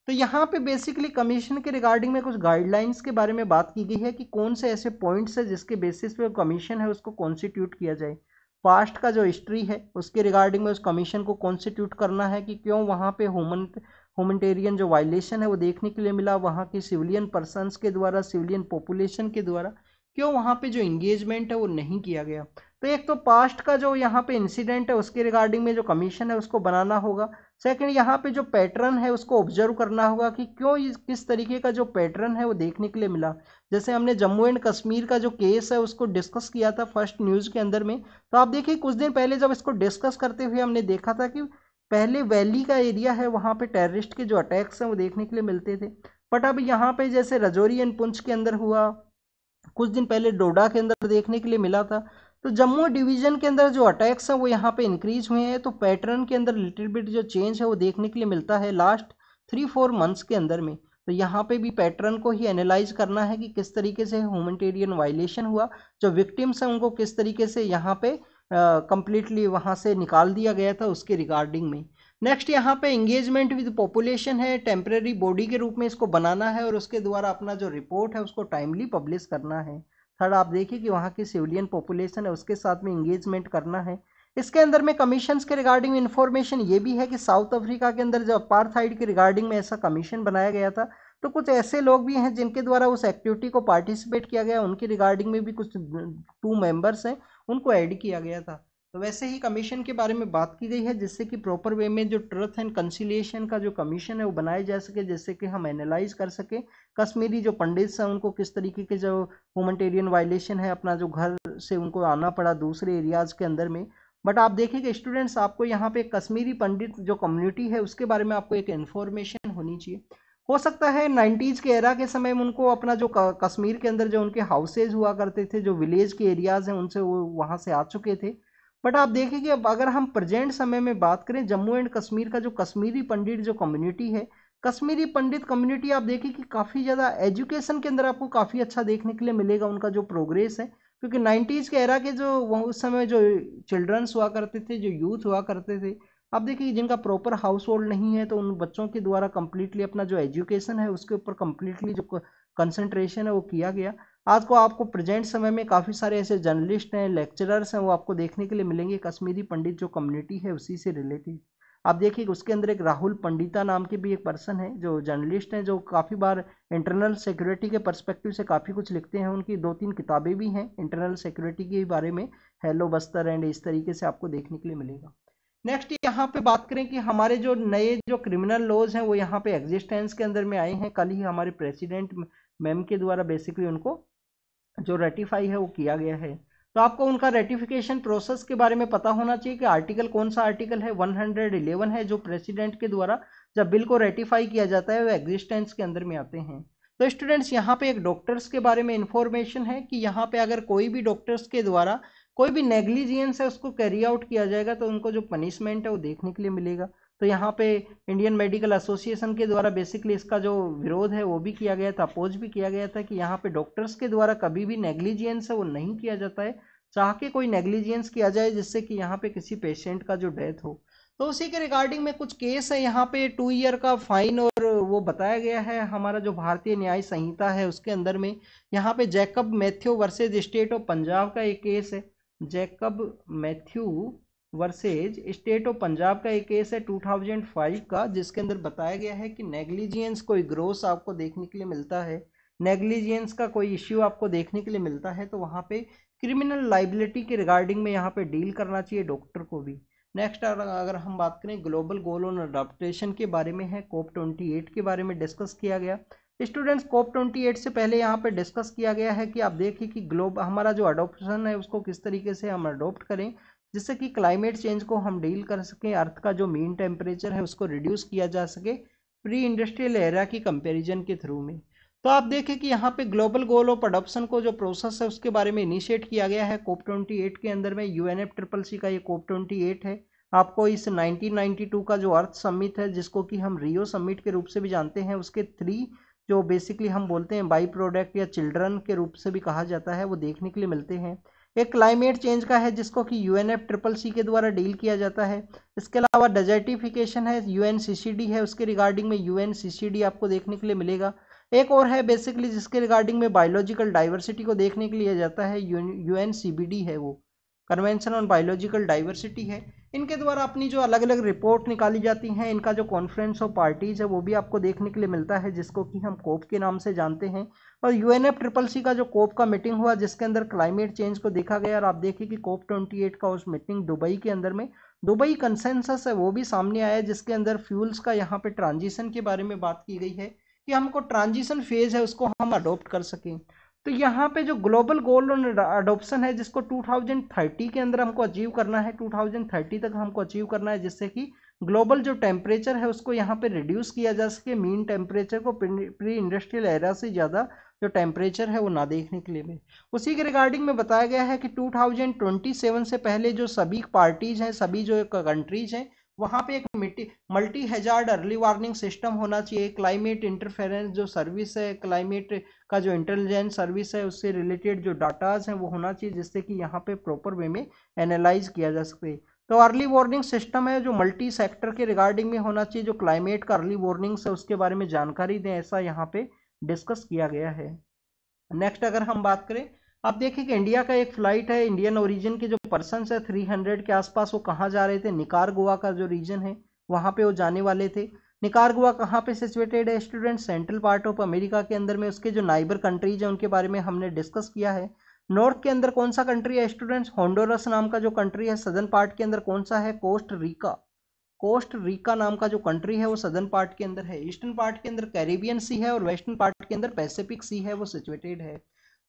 तो यहाँ पे बेसिकली कमीशन के रिगार्डिंग में कुछ गाइडलाइंस के बारे में बात की गई है कि कौन से ऐसे पॉइंट्स है जिसके बेसिस पे कमीशन है उसको कॉन्स्टिट्यूट किया जाए। पास्ट का जो हिस्ट्री है उसके रिगार्डिंग में उस कमीशन को कॉन्स्टिट्यूट करना है कि क्यों वहाँ पे ह्यूमनिटेरियन जो वायलेशन है वो देखने के लिए मिला, वहाँ के सिविलियन पर्सनस के द्वारा, सिविलियन पॉपुलेशन के द्वारा क्यों वहाँ पे जो इंगेजमेंट है वो नहीं किया गया। तो एक तो पास्ट का जो यहाँ पे इंसिडेंट है उसके रिगार्डिंग में जो कमीशन है उसको बनाना होगा। सेकंड यहाँ पे जो पैटर्न है उसको ऑब्जर्व करना होगा कि क्यों किस तरीके का जो पैटर्न है वो देखने के लिए मिला। जैसे हमने जम्मू एंड कश्मीर का जो केस है उसको डिस्कस किया था फर्स्ट न्यूज़ के अंदर में, तो आप देखिए कुछ दिन पहले जब इसको डिस्कस करते हुए हमने देखा था कि पहले वैली का एरिया है वहाँ पे टेररिस्ट के जो अटैक्स हैं वो देखने के लिए मिलते थे, बट अब यहाँ पे जैसे राजौरी एंड पुंछ के अंदर हुआ, कुछ दिन पहले डोडा के अंदर देखने के लिए मिला था। तो जम्मू डिवीजन के अंदर जो अटैक्स हैं वो यहाँ पे इंक्रीज हुए हैं, तो पैटर्न के अंदर लिटिल बिट जो चेंज है वो देखने के लिए मिलता है लास्ट 3-4 मंथ्स के अंदर में। तो यहाँ पे भी पैटर्न को ही एनालाइज करना है कि किस तरीके से ह्यूमैनिटेरियन वायलेशन हुआ, जो विक्टिम्स हैं उनको किस तरीके से यहाँ पे कंप्लीटली वहाँ से निकाल दिया गया था उसके रिगार्डिंग में। नेक्स्ट यहाँ पे एंगेजमेंट विद पॉपुलेशन है, टेम्परेरी बॉडी के रूप में इसको बनाना है और उसके द्वारा अपना जो रिपोर्ट है उसको टाइमली पब्लिश करना है। थर्ड आप देखिए कि वहाँ की सिविलियन पॉपुलेशन है उसके साथ में एंगेजमेंट करना है। इसके अंदर में कमीशंस के रिगार्डिंग इन्फॉर्मेशन ये भी है कि साउथ अफ्रीका के अंदर जो अपार्थाइड के रिगार्डिंग में ऐसा कमीशन बनाया गया था, तो कुछ ऐसे लोग भी हैं जिनके द्वारा उस एक्टिविटी को पार्टिसिपेट किया गया, उनकी रिगार्डिंग में भी कुछ 2 मेंबर्स हैं उनको ऐड किया गया था। तो वैसे ही कमीशन के बारे में बात की गई है जिससे कि प्रॉपर वे में जो ट्रुथ एंड कंसिलिएशन का जो कमीशन है वो बनाया जा सके, जिससे कि हम एनालाइज कर सके कश्मीरी जो पंडित्स हैं उनको किस तरीके के जो ह्यूमैनिटेरियन वायलेशन है, अपना जो घर से उनको आना पड़ा दूसरे एरियाज़ के अंदर में। बट आप देखिएगा स्टूडेंट्स आपको यहाँ पे कश्मीरी पंडित जो कम्युनिटी है उसके बारे में आपको एक इन्फॉर्मेशन होनी चाहिए। हो सकता है 90s के एरा के समय में उनको अपना जो कश्मीर के अंदर जो उनके हाउसेज हुआ करते थे, जो विलेज के एरियाज़ हैं उनसे वो वहाँ से आ चुके थे। बट आप देखिए कि अब अगर हम प्रेजेंट समय में बात करें जम्मू एंड कश्मीर का जो कश्मीरी पंडित जो कम्युनिटी है, कश्मीरी पंडित कम्युनिटी आप देखिए कि काफ़ी ज़्यादा एजुकेशन के अंदर आपको काफ़ी अच्छा देखने के लिए मिलेगा उनका जो प्रोग्रेस है, क्योंकि 90s के एरा के जो उस समय जो चिल्ड्रंस हुआ करते थे, जो यूथ हुआ करते थे, आप देखिए जिनका प्रॉपर हाउस होल्ड नहीं है तो उन बच्चों के द्वारा कम्प्लीटली अपना जो एजुकेशन है उसके ऊपर कम्प्लीटली जो कंसंट्रेशन है वो किया गया। आज को आपको प्रेजेंट समय में काफ़ी सारे ऐसे जर्नलिस्ट हैं, लेक्चरर्स हैं, वो आपको देखने के लिए मिलेंगे कश्मीरी पंडित जो कम्युनिटी है उसी से रिलेटेड। आप देखिए उसके अंदर एक राहुल पंडिता नाम के भी एक पर्सन है जो जर्नलिस्ट हैं, जो काफ़ी बार इंटरनल सिक्योरिटी के पर्सपेक्टिव से काफ़ी कुछ लिखते हैं। उनकी 2-3 किताबें भी हैं इंटरनल सिक्योरिटी के बारे में, हेलो बस्तर एंड इस तरीके से आपको देखने के लिए मिलेगा। नेक्स्ट यहाँ पे बात करें कि हमारे जो नए जो क्रिमिनल लॉज हैं वो यहाँ पे एग्जिस्टेंस के अंदर में आए हैं। कल ही हमारे प्रेसिडेंट मैम के द्वारा बेसिकली उनको जो रेटिफाई है वो किया गया है। तो आपको उनका रेटिफिकेशन प्रोसेस के बारे में पता होना चाहिए कि आर्टिकल कौन सा आर्टिकल है, 111 है, जो प्रेसिडेंट के द्वारा जब बिल को रेटिफाई किया जाता है वो एग्जिस्टेंस के अंदर में आते हैं। तो स्टूडेंट्स यहाँ पे एक डॉक्टर्स के बारे में इंफॉर्मेशन है कि यहाँ पे अगर कोई भी डॉक्टर्स के द्वारा कोई भी नेग्लिजियंस है उसको कैरी आउट किया जाएगा तो उनको जो पनिशमेंट है वो देखने के लिए मिलेगा। तो यहाँ पे इंडियन मेडिकल एसोसिएशन के द्वारा बेसिकली इसका जो विरोध है वो भी किया गया था, अपोज भी किया गया था कि यहाँ पे डॉक्टर्स के द्वारा कभी भी नेग्लिजियंस है वो नहीं किया जाता है, चाह के कोई नेग्लिजियंस किया जाए जिससे कि यहाँ पे किसी पेशेंट का जो डेथ हो। तो उसी के रिगार्डिंग में कुछ केस है, यहाँ पे 2 ईयर का फाइन और वो बताया गया है। हमारा जो भारतीय न्याय संहिता है उसके अंदर में यहाँ पे Jacob Matthew versus state of Punjab का एक केस है, Jacob Matthew versus state of Punjab का एक केस है 2005 का, जिसके अंदर बताया गया है कि नेग्लिजियंस कोई ग्रोस आपको देखने के लिए मिलता है, नेग्लिजियंस का कोई इश्यू आपको देखने के लिए मिलता है तो वहाँ पे क्रिमिनल लाइबिलिटी के रिगार्डिंग में यहाँ पे डील करना चाहिए डॉक्टर को भी। नेक्स्ट अगर हम बात करें ग्लोबल गोल ऑन अडॉप्टेशन के बारे में है, COP 28 के बारे में डिस्कस किया गया। स्टूडेंट्स COP 28 से पहले यहाँ पे डिस्कस किया गया है कि आप देखिए कि हमारा जो अडॉप्शन है उसको किस तरीके से हम अडॉप्ट करें जिससे कि क्लाइमेट चेंज को हम डील कर सकें, अर्थ का जो मीन टेम्परेचर है उसको रिड्यूस किया जा सके प्री इंडस्ट्रियल एरा की कंपेरिजन के थ्रू में। तो आप देखें कि यहाँ पे ग्लोबल गोल ऑफ अडॉप्शन को जो प्रोसेस है उसके बारे में इनिशिएट किया गया है COP 28 के अंदर में। UNFCCC का ये COP 28 है। आपको इस 1992 का जो अर्थ समिट है जिसको कि हम रियो समिट के रूप से भी जानते हैं, उसके 3 जो बेसिकली हम बोलते हैं बाई प्रोडक्ट या चिल्ड्रन के रूप से भी कहा जाता है वो देखने के लिए मिलते हैं। एक क्लाइमेट चेंज का है जिसको कि UNFCCC के द्वारा डील किया जाता है। इसके अलावा डेजर्टिफिकेशन है, UNCCD है, उसके रिगार्डिंग में UNCCD आपको देखने के लिए मिलेगा। एक और है बेसिकली जिसके रिगार्डिंग में बायोलॉजिकल डाइवर्सिटी को देखने के लिए जाता है, UNCBD है, वो कन्वेंशन ऑन बायोलॉजिकल डाइवर्सिटी है। इनके द्वारा अपनी जो अलग अलग रिपोर्ट निकाली जाती हैं, इनका जो कॉन्फ्रेंस ऑफ पार्टीज है वो भी आपको देखने के लिए मिलता है जिसको कि हम कोप के नाम से जानते हैं। और UNFCCC का जो कोप का मीटिंग हुआ जिसके अंदर क्लाइमेट चेंज को देखा गया, और आप देखिए कि COP 28 का उस मीटिंग दुबई के अंदर में दुबई कंसेंसस है वो भी सामने आया जिसके अंदर फ्यूल्स का यहाँ पे ट्रांजिशन के बारे में बात की गई है कि हमको ट्रांजिशन फेज है उसको हम अडॉप्ट कर सकें। तो यहाँ पे जो ग्लोबल गोल ऑन अडॉप्शन है जिसको 2030 के अंदर हमको अचीव करना है, 2030 तक हमको अचीव करना है जिससे कि ग्लोबल जो टेम्परेचर है उसको यहाँ पे रिड्यूस किया जा सके, मीन टेम्परेचर को प्री इंडस्ट्रियल एरा से ज़्यादा जो टेम्परेचर है वो ना देखने के लिए। उसी के रिगार्डिंग में बताया गया है कि 2027 से पहले जो सभी पार्टीज हैं, सभी जो कंट्रीज हैं, वहाँ पे एक multi hazard early warning system होना चाहिए। क्लाइमेट इंटरफेरेंस जो सर्विस है, क्लाइमेट का जो इंटेलिजेंस सर्विस है उससे रिलेटेड जो डाटाज हैं वो होना चाहिए जिससे कि यहाँ पे प्रॉपर वे में एनालाइज किया जा सके। तो अर्ली वार्निंग सिस्टम है जो मल्टी सेक्टर के रिगार्डिंग में होना चाहिए, जो क्लाइमेट का अर्ली वार्निंग्स है उसके बारे में जानकारी दें, ऐसा यहाँ पे डिस्कस किया गया है। नेक्स्ट अगर हम बात करें, आप देखिए कि इंडिया का एक फ्लाइट है, इंडियन ओरिजिन के जो पर्सन है 300 के आसपास, वो कहाँ जा रहे थे, निकारागुआ का जो रीजन है वहाँ पे वो जाने वाले थे। निकारागुआ कहाँ पे सिचुएटेड है student, central part of America के अंदर में। उसके जो नाइबर कंट्रीज है उनके बारे में हमने डिस्कस किया है। नॉर्थ के अंदर कौन सा कंट्री है स्टूडेंट्स, होंडुरस नाम का जो कंट्री है। सदर्न पार्ट के अंदर कौन सा है, कोस्ट रिका नाम का जो कंट्री है वो सदर्न पार्ट के अंदर है। ईस्टर्न पार्ट के अंदर कैरिबियन सी है और वेस्टर्न पार्ट के अंदर पैसिफिक सी है वो सिचुएटेड है।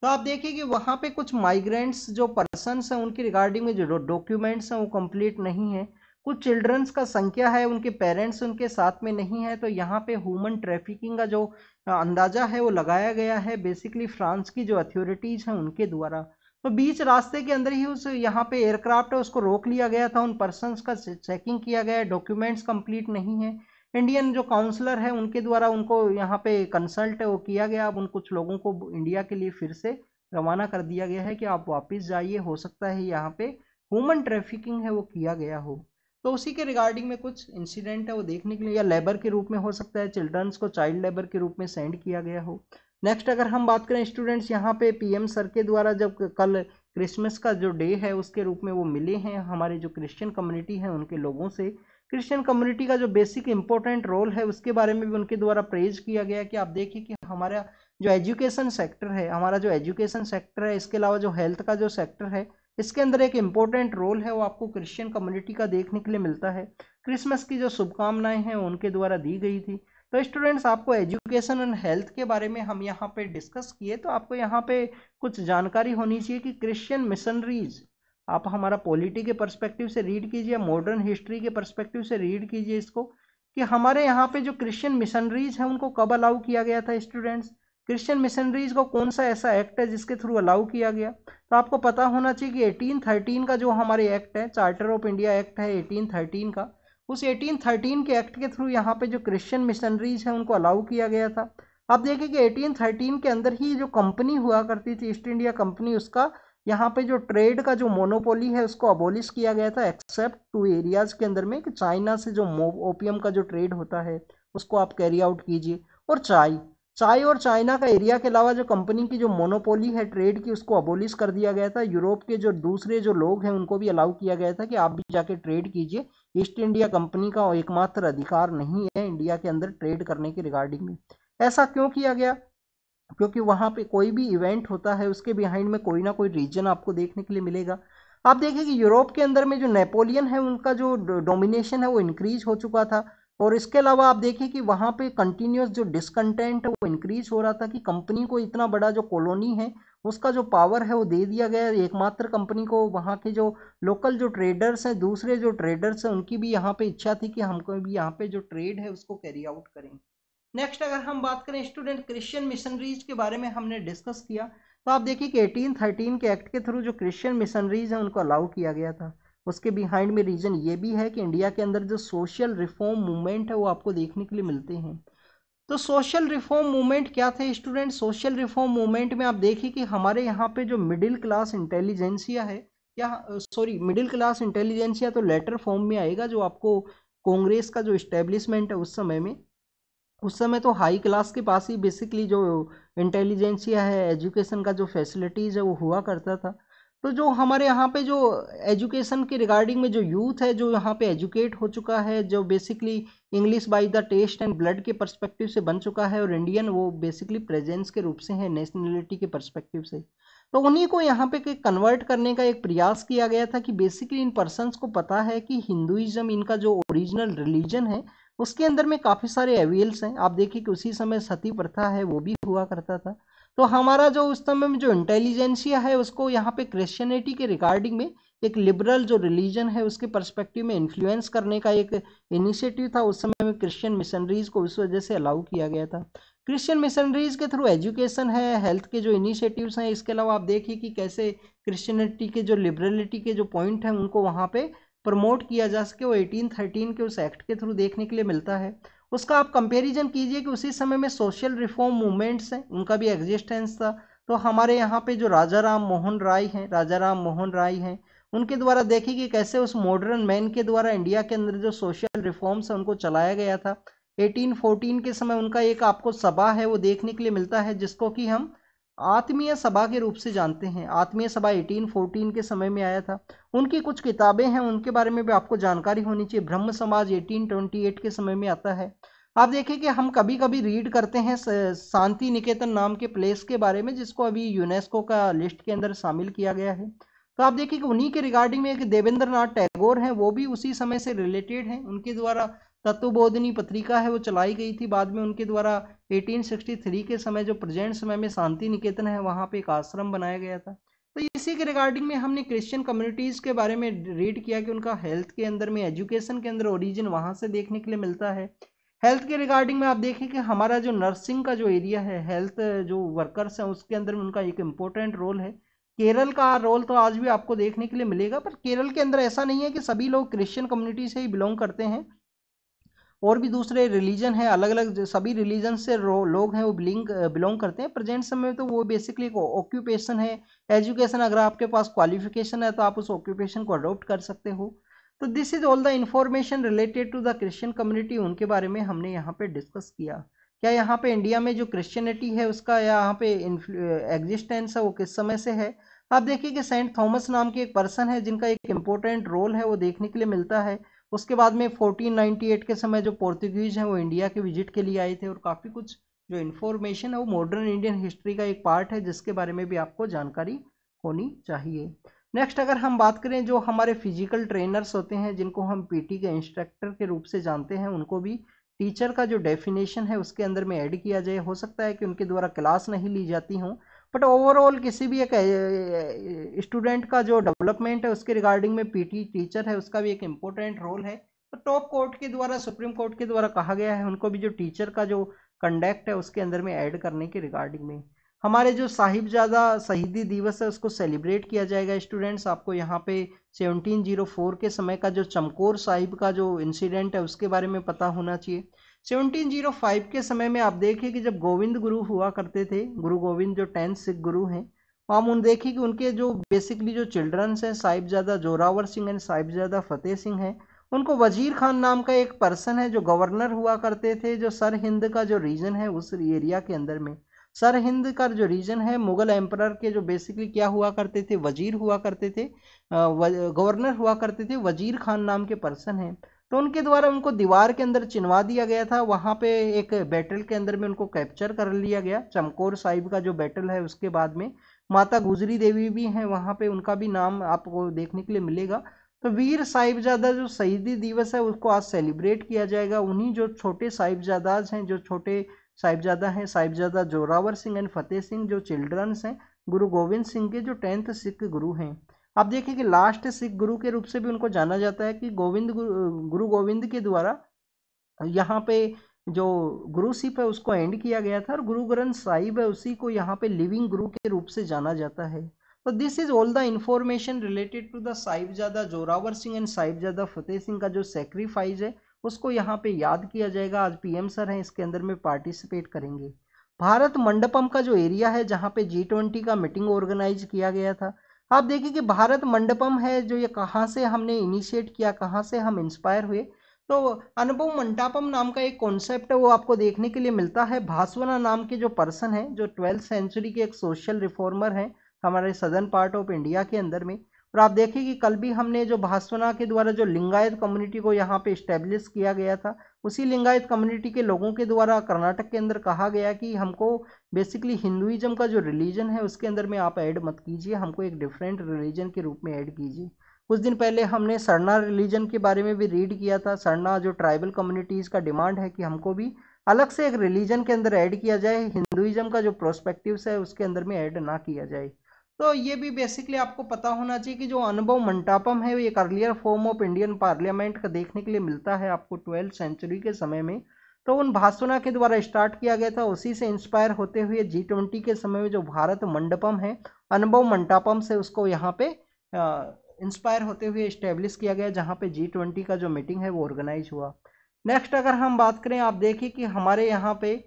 तो आप देखिए कि वहाँ पे कुछ माइग्रेंट्स जो पर्सन्स हैं उनकी रिगार्डिंग में जो डॉक्यूमेंट्स हैं वो कंप्लीट नहीं है। कुछ चिल्ड्रंस का संख्या है, उनके पेरेंट्स उनके साथ में नहीं है। तो यहाँ पे ह्यूमन ट्रैफिकिंग का जो अंदाजा है वो लगाया गया है बेसिकली फ्रांस की जो अथॉरिटीज़ हैं उनके द्वारा। तो बीच रास्ते के अंदर ही उस यहाँ पे एयरक्राफ्ट है उसको रोक लिया गया था, उन पर्सनस का चेकिंग किया गया, डॉक्यूमेंट्स कंप्लीट नहीं है। इंडियन जो काउंसलर है उनके द्वारा उनको यहाँ पे कंसल्ट है वो किया गया। अब उन कुछ लोगों को इंडिया के लिए फिर से रवाना कर दिया गया है कि आप वापस जाइए, हो सकता है यहाँ पे ह्यूमन ट्रैफिकिंग है वो किया गया हो। तो उसी के रिगार्डिंग में कुछ इंसिडेंट है वो देखने के लिए, या लेबर के रूप में हो सकता है, चिल्ड्रंस को चाइल्ड लेबर के रूप में सेंड किया गया हो। नेक्स्ट अगर हम बात करें स्टूडेंट्स, यहाँ पे PM सर के द्वारा जब कल क्रिसमस का जो डे है उसके रूप में वो मिले हैं हमारे जो क्रिश्चियन कम्युनिटी है उनके लोगों से। क्रिश्चियन कम्युनिटी का जो बेसिक इंपॉर्टेंट रोल है उसके बारे में भी उनके द्वारा प्रेज किया गया कि आप देखिए कि हमारा जो एजुकेशन सेक्टर है, इसके अलावा जो हेल्थ का जो सेक्टर है, इसके अंदर एक इम्पोर्टेंट रोल है वो आपको क्रिश्चियन कम्युनिटी का देखने के लिए मिलता है। क्रिसमस की जो शुभकामनाएं हैं उनके द्वारा दी गई थी। तो स्टूडेंट्स आपको एजुकेशन एंड हेल्थ के बारे में हम यहाँ पे डिस्कस किए, तो आपको यहाँ पे कुछ जानकारी होनी चाहिए कि क्रिश्चियन मिशनरीज, आप हमारा पॉलिटी के पर्सपेक्टिव से रीड कीजिए, मॉडर्न हिस्ट्री के पर्सपेक्टिव से रीड कीजिए इसको, कि हमारे यहाँ पे जो क्रिश्चियन मिशनरीज हैं उनको कब अलाउ किया गया था स्टूडेंट्स, क्रिश्चियन मिशनरीज को कौन सा ऐसा एक्ट है जिसके थ्रू अलाउ किया गया? तो आपको पता होना चाहिए कि 1813 का जो हमारे एक्ट है, चार्टर ऑफ इंडिया एक्ट है 1813 का, उस 1813 के एक्ट के थ्रू यहाँ पे जो क्रिश्चियन मिशनरीज है उनको अलाउ किया गया था। आप देखिए कि 1813 के अंदर ही जो कंपनी हुआ करती थी ईस्ट इंडिया कंपनी, उसका यहाँ पे जो ट्रेड का जो मोनोपोली है उसको अबोलिश किया गया था, एक्सेप्ट 2 एरियाज के अंदर में, कि चाइना से जो ओपियम का जो ट्रेड होता है उसको आप कैरी आउट कीजिए, और चाय और चाइना का एरिया के अलावा जो कंपनी की जो मोनोपोली है ट्रेड की उसको अबोलिश कर दिया गया था। यूरोप के जो दूसरे जो लोग हैं उनको भी अलाउ किया गया था कि आप भी जाके ट्रेड कीजिए, ईस्ट इंडिया कंपनी का एकमात्र अधिकार नहीं है इंडिया के अंदर ट्रेड करने के रिगार्डिंग में। ऐसा क्यों किया गया? क्योंकि वहां पे कोई भी इवेंट होता है उसके बिहाइंड में कोई ना कोई रीजन आपको देखने के लिए मिलेगा। आप देखिए कि यूरोप के अंदर में जो नेपोलियन है उनका जो डोमिनेशन है वो इंक्रीज हो चुका था, और इसके अलावा आप देखिए कि वहां पे कंटिन्यूस जो डिसकंटेंट है वो इंक्रीज हो रहा था कि कंपनी को इतना बड़ा जो कॉलोनी है उसका जो पावर है वो दे दिया गया है एकमात्र कंपनी को। वहाँ के जो लोकल जो ट्रेडर्स हैं, दूसरे जो ट्रेडर्स हैं, उनकी भी यहाँ पे इच्छा थी कि हमको भी यहाँ पे जो ट्रेड है उसको कैरी आउट करें। नेक्स्ट अगर हम बात करें स्टूडेंट क्रिश्चियन मिशनरीज के बारे में हमने डिस्कस किया, तो आप देखिए कि 1813 के एक्ट के थ्रू जो क्रिश्चियन मिशनरीज हैं उनको अलाउ किया गया था। उसके बिहाइंड में रीजन ये भी है कि इंडिया के अंदर जो सोशल रिफॉर्म मूवमेंट है वो आपको देखने के लिए मिलते हैं। तो सोशल रिफॉर्म मूवमेंट क्या थे स्टूडेंट? सोशल रिफॉर्म मूवमेंट में आप देखिए कि हमारे यहाँ पे जो मिडिल क्लास इंटेलिजेंसिया है, या सॉरी मिडिल क्लास इंटेलिजेंसिया तो लेटर फॉर्म में आएगा, जो आपको कांग्रेस का जो इस्टेब्लिशमेंट है उस समय में, उस समय तो हाई क्लास के पास ही बेसिकली जो इंटेलिजेंसिया है, एजुकेशन का जो फैसिलिटीज़ है वो हुआ करता था। तो जो हमारे यहाँ पे जो एजुकेशन के रिगार्डिंग में जो यूथ है जो यहाँ पे एजुकेट हो चुका है, जो basically English by the taste and blood के पर्सपेक्टिव से बन चुका है, और इंडियन वो बेसिकली प्रेजेंस के रूप से है नेशनलिटी के पर्सपेक्टिव से, तो उन्हीं को यहाँ पे कन्वर्ट करने का एक प्रयास किया गया था कि बेसिकली इन पर्सनस को पता है कि हिंदुइज्म इनका जो ओरिजिनल रिलीजन है उसके अंदर में काफ़ी सारे एवियल्स हैं। आप देखिए कि उसी समय सती प्रथा है वो भी हुआ करता था। तो हमारा जो उस समय में जो इंटेलिजेंसिया है उसको यहाँ पे क्रिश्चियनिटी के रिगार्डिंग में एक लिबरल जो रिलीजन है उसके पर्सपेक्टिव में इन्फ्लुएंस करने का एक इनिशिएटिव था उस समय में, क्रिश्चियन मिशनरीज को उस वजह से अलाउ किया गया था। क्रिश्चियन मिशनरीज के थ्रू एजुकेशन है, हेल्थ के जो इनिशिएटिव्स हैं, इसके अलावा आप देखिए कि कैसे क्रिश्चियनिटी के जो लिबरलिटी के जो पॉइंट हैं उनको वहाँ पे प्रमोट किया जा सके, वो 1813 के उस एक्ट के थ्रू देखने के लिए मिलता है। उसका आप कंपैरिजन कीजिए कि उसी समय में सोशल रिफॉर्म मूवमेंट्स हैं उनका भी एग्जिस्टेंस था। तो हमारे यहाँ पे जो राजा राम मोहन राय हैं उनके द्वारा देखिए कि कैसे उस मॉडर्न मैन के द्वारा इंडिया के अंदर जो सोशल रिफॉर्म्स है उनको चलाया गया था। 1814 के समय उनका एक आपको सभा है वो देखने के लिए मिलता है जिसको कि हम आत्मीय सभा के रूप से जानते हैं। आत्मीय सभा 1814 के समय में आया था। उनकी कुछ किताबें हैं उनके बारे में भी आपको जानकारी होनी चाहिए। ब्रह्म समाज 1828 के समय में आता है। आप देखिए कि हम कभी कभी रीड करते हैं शांति निकेतन नाम के प्लेस के बारे में जिसको अभी यूनेस्को का लिस्ट के अंदर शामिल किया गया है। तो आप देखिए कि उन्हीं के रिगार्डिंग में एक देवेंद्र नाथ टैगोर हैं, वो भी उसी समय से रिलेटेड हैं। उनके द्वारा तत्वबोधिनी पत्रिका है वो चलाई गई थी, बाद में उनके द्वारा 1863 के समय जो प्रेजेंट समय में शांति निकेतन है वहाँ पे एक आश्रम बनाया गया था। तो इसी के रिगार्डिंग में हमने क्रिश्चियन कम्युनिटीज़ के बारे में रीड किया कि उनका हेल्थ के अंदर में, एजुकेशन के अंदर ओरिजिन वहाँ से देखने के लिए मिलता है। हेल्थ के रिगार्डिंग में आप देखें कि हमारा जो नर्सिंग का जो एरिया है, हेल्थ जो वर्कर्स हैं उसके अंदर में उनका एक इम्पोर्टेंट रोल है। केरल का रोल तो आज भी आपको देखने के लिए मिलेगा, पर केरल के अंदर ऐसा नहीं है कि सभी लोग क्रिश्चियन कम्युनिटी से ही बिलोंग करते हैं, और भी दूसरे रिलीजन है, अलग अलग सभी रिलीजन से लोग हैं वो बिलोंग करते हैं। प्रेजेंट समय में तो वो बेसिकली एक ऑक्यूपेशन है, एजुकेशन, अगर आपके पास क्वालिफिकेशन है तो आप उस ऑक्यूपेशन को अडॉप्ट कर सकते हो। तो this is all the information related to the Christian community, उनके बारे में हमने यहाँ पे डिस्कस किया। क्या यहाँ पे इंडिया में जो क्रिश्चियनिटी है उसका यहाँ पे एग्जिस्टेंस है वो किस समय से है? आप देखिए कि सेंट थॉमस नाम के एक पर्सन है जिनका एक इम्पोर्टेंट रोल है वो देखने के लिए मिलता है। उसके बाद में 1498 के समय जो पोर्तुगीज हैं वो इंडिया के विजिट के लिए आए थे, और काफ़ी कुछ जो इन्फॉर्मेशन है वो मॉडर्न इंडियन हिस्ट्री का एक पार्ट है जिसके बारे में भी आपको जानकारी होनी चाहिए। नेक्स्ट अगर हम बात करें जो हमारे फिजिकल ट्रेनर्स होते हैं जिनको हम पीटी के इंस्ट्रक्टर के रूप से जानते हैं, उनको भी टीचर का जो डेफिनेशन है उसके अंदर में ऐड किया जाए। हो सकता है कि उनके द्वारा क्लास नहीं ली जाती हों, बट ओवरऑल किसी भी एक स्टूडेंट का जो डेवलपमेंट है उसके रिगार्डिंग में पीटी टीचर है उसका भी एक इम्पोर्टेंट रोल है। तो टॉप कोर्ट के द्वारा, सुप्रीम कोर्ट के द्वारा कहा गया है उनको भी जो टीचर का जो कंडक्ट है उसके अंदर में ऐड करने के रिगार्डिंग में। हमारे जो साहिबजादा शहीदी दिवस है उसको सेलिब्रेट किया जाएगा स्टूडेंट्स। आपको यहाँ पे 1704 के समय का जो चमकौर साहिब का जो इंसिडेंट है उसके बारे में पता होना चाहिए। 1705 के समय में आप देखिए कि जब गोविंद गुरु हुआ करते थे, गुरु गोविंद जो 10th सिख गुरु हैं, हम उन देखिए कि उनके जो बेसिकली जो चिल्ड्रंस हैं साहिबजादा जोरावर सिंह एंड साहिबजादा फतेह सिंह हैं, उनको वजीर खान नाम का एक पर्सन है जो गवर्नर हुआ करते थे, जो सर हिंद का जो रीजन है उस एरिया के अंदर में। सर हिंद का जो रीजन है मुगल एम्परर के जो बेसिकली क्या हुआ करते थे, वजीर हुआ करते थे, गवर्नर हुआ करते थे, वजीर खान नाम के पर्सन हैं। तो उनके द्वारा उनको दीवार के अंदर चिनवा दिया गया था, वहां पे एक बैटल के अंदर में उनको कैप्चर कर लिया गया। चमकौर साहिब का जो बैटल है उसके बाद में माता गुजरी देवी भी हैं वहां पे, उनका भी नाम आपको देखने के लिए मिलेगा। तो वीर साहिबजादा जो शहीदी दिवस है उसको आज सेलिब्रेट किया जाएगा। उन्हीं जो छोटे साहिबजादाज हैं, जो छोटे साहिबजादा हैं, साहिबजादा जोरावर सिंह एंड फतेह सिंह, जो चिल्ड्रंस हैं गुरु गोविंद सिंह के जो 10th सिख गुरु हैं। आप देखिए कि लास्ट सिख गुरु के रूप से भी उनको जाना जाता है कि गुरु गोविंद के द्वारा यहाँ पे जो गुरुशिप है उसको एंड किया गया था, और गुरु ग्रंथ साहिब है उसी को यहाँ पे लिविंग गुरु के रूप से जाना जाता है। तो this is all the information related to the Sahibzada Zorawar Singh and Sahibzada Fateh Singh का जो सेक्रीफाइस है उसको यहाँ पे याद किया जाएगा। आज पीएम सर हैं इसके अंदर में पार्टिसिपेट करेंगे। भारत मंडपम का जो एरिया है जहाँ पे G20 का मीटिंग ऑर्गेनाइज किया गया था, आप देखिए कि भारत मंडपम है जो ये कहाँ से हमने इनिशिएट किया, कहाँ से हम इंस्पायर हुए। तो अनुभव मंटापम नाम का एक कॉन्सेप्ट है वो आपको देखने के लिए मिलता है। भास्वना नाम के जो पर्सन है जो 12th सेंचुरी के एक सोशल रिफॉर्मर हैं हमारे सदर्न पार्ट ऑफ इंडिया के अंदर में। और आप देखिए कि कल भी हमने जो भास्वना के द्वारा जो लिंगायत कम्युनिटी को यहाँ पे इस्टेब्लिश किया गया था, उसी लिंगायत कम्युनिटी के लोगों के द्वारा कर्नाटक के अंदर कहा गया कि हमको बेसिकली हिंदुइज्म का जो रिलीजन है उसके अंदर में आप ऐड मत कीजिए, हमको एक डिफरेंट रिलीजन के रूप में ऐड कीजिए। कुछ दिन पहले हमने सरना रिलीजन के बारे में भी रीड किया था। सरना जो ट्राइबल कम्युनिटीज़ का डिमांड है कि हमको भी अलग से एक रिलीजन के अंदर ऐड किया जाए, हिंदुइज्म का जो प्रोस्पेक्टिव्स है उसके अंदर में ऐड ना किया जाए। तो ये भी बेसिकली आपको पता होना चाहिए कि जो अनुभव मंटापम है वो एक earlier form of Indian parliament का देखने के लिए मिलता है आपको 12th सेंचुरी के समय में। तो उन भास्वना के द्वारा स्टार्ट किया गया था, उसी से इंस्पायर होते हुए G20 के समय में जो भारत मंडपम है अनुभव मंटापम से उसको यहाँ पे इंस्पायर होते हुए इस्टेब्लिश किया गया, जहाँ पे G20 का जो मीटिंग है वो ऑर्गेनाइज हुआ। नेक्स्ट अगर हम बात करें, आप देखिए कि हमारे यहाँ पे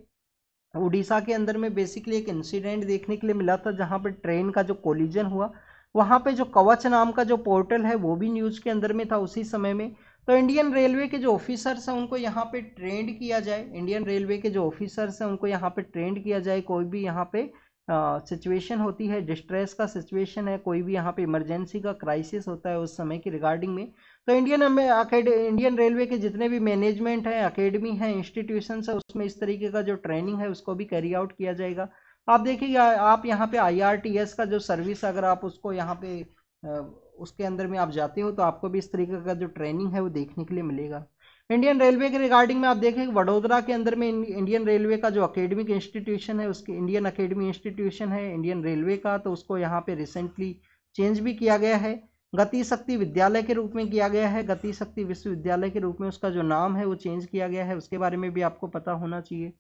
उड़ीसा के अंदर में बेसिकली एक इंसिडेंट देखने के लिए मिला था जहाँ पे ट्रेन का जो कोलिजन हुआ, वहाँ पे जो कवच नाम का जो पोर्टल है वो भी न्यूज़ के अंदर में था उसी समय में। तो इंडियन रेलवे के जो ऑफिसर्स हैं उनको यहाँ पे ट्रेंड किया जाए, इंडियन रेलवे के जो ऑफिसर्स हैं उनको यहाँ पे ट्रेंड किया जाए। कोई भी यहाँ पे सिचुएशन होती है, डिस्ट्रेस का सिचुएशन है, कोई भी यहाँ पे इमरजेंसी का क्राइसिस होता है उस समय की रिगार्डिंग में, तो इंडियन रेलवे के जितने भी मैनेजमेंट है, अकेडमी है, इंस्टीट्यूशंस है, उसमें इस तरीके का जो ट्रेनिंग है उसको भी कैरी आउट किया जाएगा। आप देखिए आप यहाँ पे IRTS का जो सर्विस अगर आप उसको यहाँ पे उसके अंदर में आप जाते हो तो आपको भी इस तरीके का जो ट्रेनिंग है वो देखने के लिए मिलेगा। इंडियन रेलवे के रिगार्डिंग में आप देखें वडोदरा के अंदर में इंडियन रेलवे का जो अकेडमिक इंस्टीट्यूशन है उसकी इंडियन अकेडमी इंस्टीट्यूशन है इंडियन रेलवे का, तो उसको यहाँ पे रिसेंटली चेंज भी किया गया है, गति शक्ति विद्यालय के रूप में किया गया है। गति शक्ति विश्वविद्यालय के रूप में उसका जो नाम है वो चेंज किया गया है, उसके बारे में भी आपको पता होना चाहिए।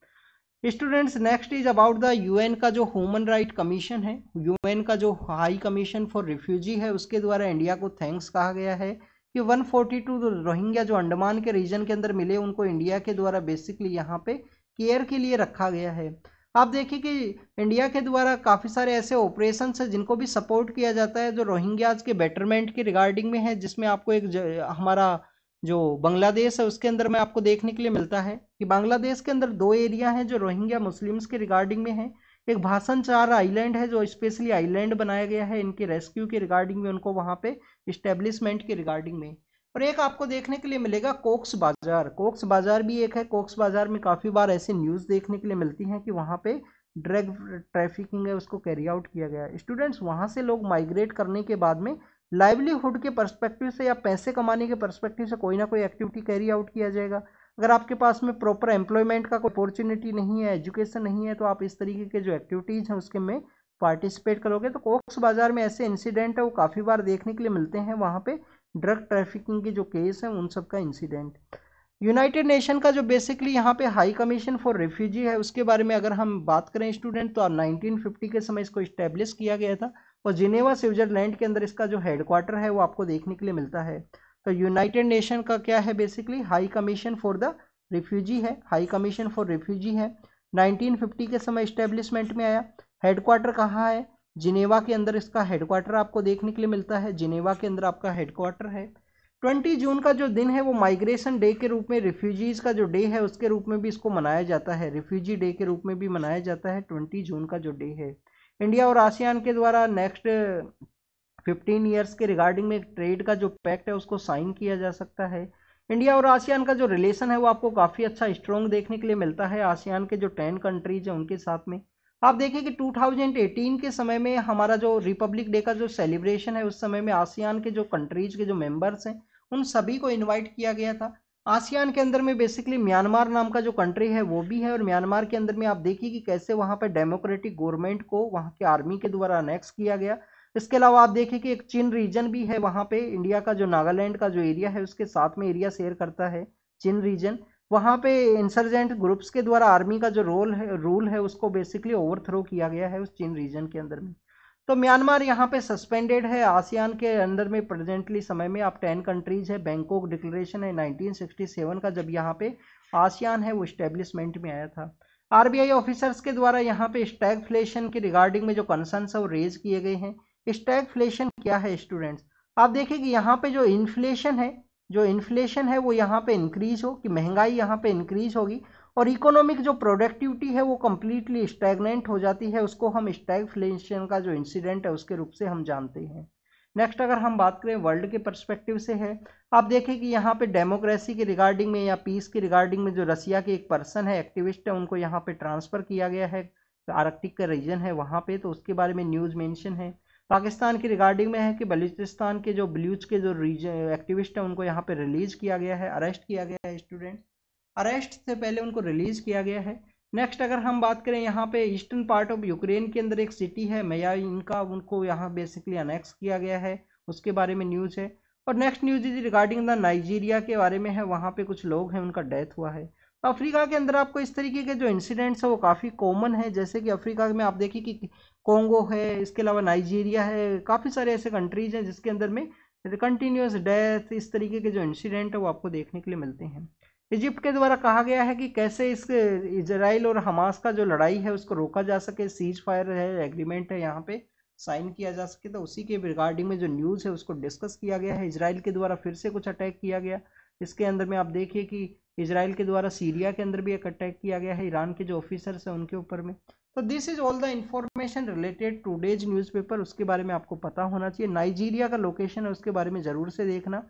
Students next is about the UN का जो ह्यूमन राइट कमीशन है, यूएन का जो हाई कमीशन फॉर रिफ्यूजी है उसके द्वारा इंडिया को थैंक्स कहा गया है कि 142 रोहिंग्या जो अंडमान के रीजन के अंदर मिले उनको इंडिया के द्वारा बेसिकली यहाँ पे केयर के लिए रखा गया है। आप देखिए कि इंडिया के द्वारा काफ़ी सारे ऐसे ऑपरेशन है जिनको भी सपोर्ट किया जाता है जो रोहिंग्याज के बेटरमेंट के रिगार्डिंग में है, जिसमें आपको एक हमारा जो बांग्लादेश है उसके अंदर में आपको देखने के लिए मिलता है कि बांग्लादेश के अंदर 2 एरिया हैं जो रोहिंग्या मुस्लिम्स के रिगार्डिंग में है। एक भाषण 4 आइलैंड है जो स्पेशली आइलैंड बनाया गया है इनके रेस्क्यू के रिगार्डिंग में, उनको वहाँ पे इस्टेब्लिशमेंट के रिगार्डिंग में। और एक आपको देखने के लिए मिलेगा कोक्स बाजार, कोक्स बाजार भी एक है। कोक्स बाजार में काफ़ी बार ऐसी न्यूज़ देखने के लिए मिलती हैं कि वहाँ पे ड्रग ट्रैफिकिंग है उसको कैरी आउट किया गया है। स्टूडेंट्स वहाँ से लोग माइग्रेट करने के बाद में लाइवलीहुड के पर्सपेक्टिव से या पैसे कमाने के पर्सपेक्टिव से कोई ना कोई एक्टिविटी कैरी आउट किया जाएगा। अगर आपके पास में प्रॉपर एम्प्लॉयमेंट का कोई अपॉर्चुनिटी नहीं है, एजुकेशन नहीं है, तो आप इस तरीके के जो एक्टिविटीज़ हैं उसके में पार्टिसिपेट करोगे। तो कोक्स बाजार में ऐसे इंसिडेंट है वो काफ़ी बार देखने के लिए मिलते हैं, वहाँ पे ड्रग ट्रैफिकिंग के जो केस हैं उन सब का इंसिडेंट। यूनाइटेड नेशन का जो बेसिकली यहाँ पे हाई कमीशन फॉर रिफ्यूजी है उसके बारे में अगर हम बात करें स्टूडेंट, तो 1950 के समय इसको इस्टेब्लिश किया गया था और जिनेवा स्विट्जरलैंड के अंदर इसका जो हेडक्वार्टर है वो आपको देखने के लिए मिलता है। तो यूनाइटेड नेशन का क्या है, basically high commission for the refugee है, हाई कमीशन फॉर रिफ्यूजी है। 1950 के समय इस्टेब्लिशमेंट में आया। हेडक्वार्टर कहाँ है, जिनेवा के अंदर इसका हेडक्वार्टर आपको देखने के लिए मिलता है, जिनेवा के अंदर आपका हेडक्वार्टर है। 20 जून का जो दिन है वो माइग्रेशन डे के रूप में, रिफ्यूजीज का जो डे है उसके रूप में भी इसको मनाया जाता है, रिफ्यूजी डे के रूप में भी मनाया जाता है 20 जून का जो डे है। इंडिया और आसियान के द्वारा नेक्स्ट 15 ईयर्स के रिगार्डिंग में ट्रेड का जो पैक्ट है उसको साइन किया जा सकता है। इंडिया और आसियान का जो रिलेशन है वो आपको काफ़ी अच्छा स्ट्रॉन्ग देखने के लिए मिलता है आसियान के जो 10 कंट्रीज हैं उनके साथ में। आप देखिए कि 2018 के समय में हमारा जो रिपब्लिक डे का जो सेलिब्रेशन है उस समय में आसियान के जो कंट्रीज के जो मेंबर्स हैं उन सभी को इनवाइट किया गया था। आसियान के अंदर में बेसिकली म्यांमार नाम का जो कंट्री है वो भी है, और म्यांमार के अंदर में आप देखिए कि कैसे वहाँ पर डेमोक्रेटिक गवर्नमेंट को वहाँ के आर्मी के द्वारा अनेक्स किया गया। इसके अलावा आप देखिए कि एक चिन रीजन भी है वहाँ पे, इंडिया का जो नागालैंड का जो एरिया है उसके साथ में एरिया शेयर करता है चिन रीजन। वहाँ पे इंसर्जेंट ग्रुप्स के द्वारा आर्मी का जो रूल है उसको बेसिकली ओवरथ्रो किया गया है उस चिन रीजन के अंदर में। तो म्यांमार यहाँ पे सस्पेंडेड है आसियान के अंदर में प्रेजेंटली समय में। आप 10 कंट्रीज है, बैंकॉक डिक्लेरेशन है 1967 का, जब यहाँ पे आसियान है वो स्टेब्लिशमेंट में आया था। आरबीआई ऑफिसर्स के द्वारा यहाँ पे स्टैगफ्लेशन के रिगार्डिंग में जो कंसर्न्स है वो रेज किए गए हैं। स्टैगफ्लेशन क्या है स्टूडेंट्स, आप देखिए कि यहाँ पे जो इन्फ्लेशन है वो यहाँ पे इंक्रीज हो, कि महंगाई यहाँ पे इंक्रीज होगी और इकोनॉमिक जो प्रोडक्टिविटी है वो कंप्लीटली स्टैगनेंट हो जाती है, उसको हम स्टैगफ्लेशन का जो इंसिडेंट है उसके रूप से हम जानते हैं। नेक्स्ट अगर हम बात करें वर्ल्ड के पर्सपेक्टिव से है, आप देखें कि यहाँ पे डेमोक्रेसी के रिगार्डिंग में या पीस के रिगार्डिंग में जो रसिया के एक पर्सन है, एक्टिविस्ट है, उनको यहाँ पे ट्रांसफर किया गया है, आर्कटिक का रीजन है वहाँ पे, तो उसके बारे में न्यूज़ मेंशन है। पाकिस्तान की रिगार्डिंग में है कि बलूचिस्तान के जो बलूच के जो रीजन एक्टिविस्ट हैं उनको यहाँ पे रिलीज किया गया है, अरेस्ट किया गया है स्टूडेंट, अरेस्ट से पहले उनको रिलीज किया गया है। नेक्स्ट अगर हम बात करें यहाँ पे ईस्टर्न पार्ट ऑफ यूक्रेन के अंदर एक सिटी है मया, इनका उनको यहाँ बेसिकली अनेक्स किया गया है, उसके बारे में न्यूज़ है। और next news is regarding the Nigeria के बारे में है, वहाँ पे कुछ लोग हैं उनका डेथ हुआ है। तो अफ्रीका के अंदर आपको इस तरीके के जो इंसिडेंट्स है वो काफ़ी कॉमन है, जैसे कि अफ्रीका में आप देखिए कि कॉन्गो है, इसके अलावा नाइजीरिया है, काफ़ी सारे ऐसे कंट्रीज हैं जिसके अंदर में कंटिन्यूस डेथ, इस तरीके के जो इंसिडेंट है वो आपको देखने के लिए मिलते हैं। इजिप्ट के द्वारा कहा गया है कि कैसे इस इजराइल और हमास का जो लड़ाई है उसको रोका जा सके, सीज फायर है एग्रीमेंट है यहाँ पे साइन किया जा सके, तो उसी के रिगार्डिंग में जो न्यूज़ है उसको डिस्कस किया गया है। इजराइल के द्वारा फिर से कुछ अटैक किया गया, इसके अंदर में आप देखिए कि इजराइल के द्वारा सीरिया के अंदर भी एक अटैक किया गया है, ईरान के जो ऑफिसर्स हैं उनके ऊपर में। तो this is all the information related today's newspaper, उसके बारे में आपको पता होना चाहिए। नाइजीरिया का लोकेशन है उसके बारे में ज़रूर से देखना,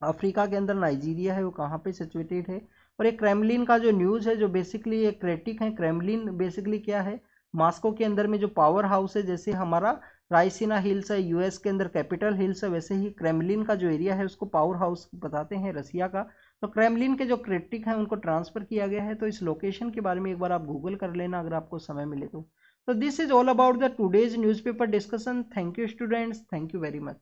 अफ्रीका के अंदर नाइजीरिया है वो कहाँ पे सिचुएटेड है। और एक क्रेमलिन का जो न्यूज़ है जो बेसिकली एक क्रिटिक है, क्रेमलिन बेसिकली क्या है, मॉस्को के अंदर में जो पावर हाउस है, जैसे हमारा रायसीना हिल्स है यूएस के अंदर कैपिटल हिल्स है, वैसे ही क्रेमलिन का जो एरिया है उसको पावर हाउस बताते हैं रसिया का। तो क्रेमलिन के जो क्रिटिक हैं उनको ट्रांसफ़र किया गया है, तो इस लोकेशन के बारे में एक बार आप गूगल कर लेना अगर आपको समय मिले तो। This is all about the today's newspaper discussion. Thank you students, thank you very much.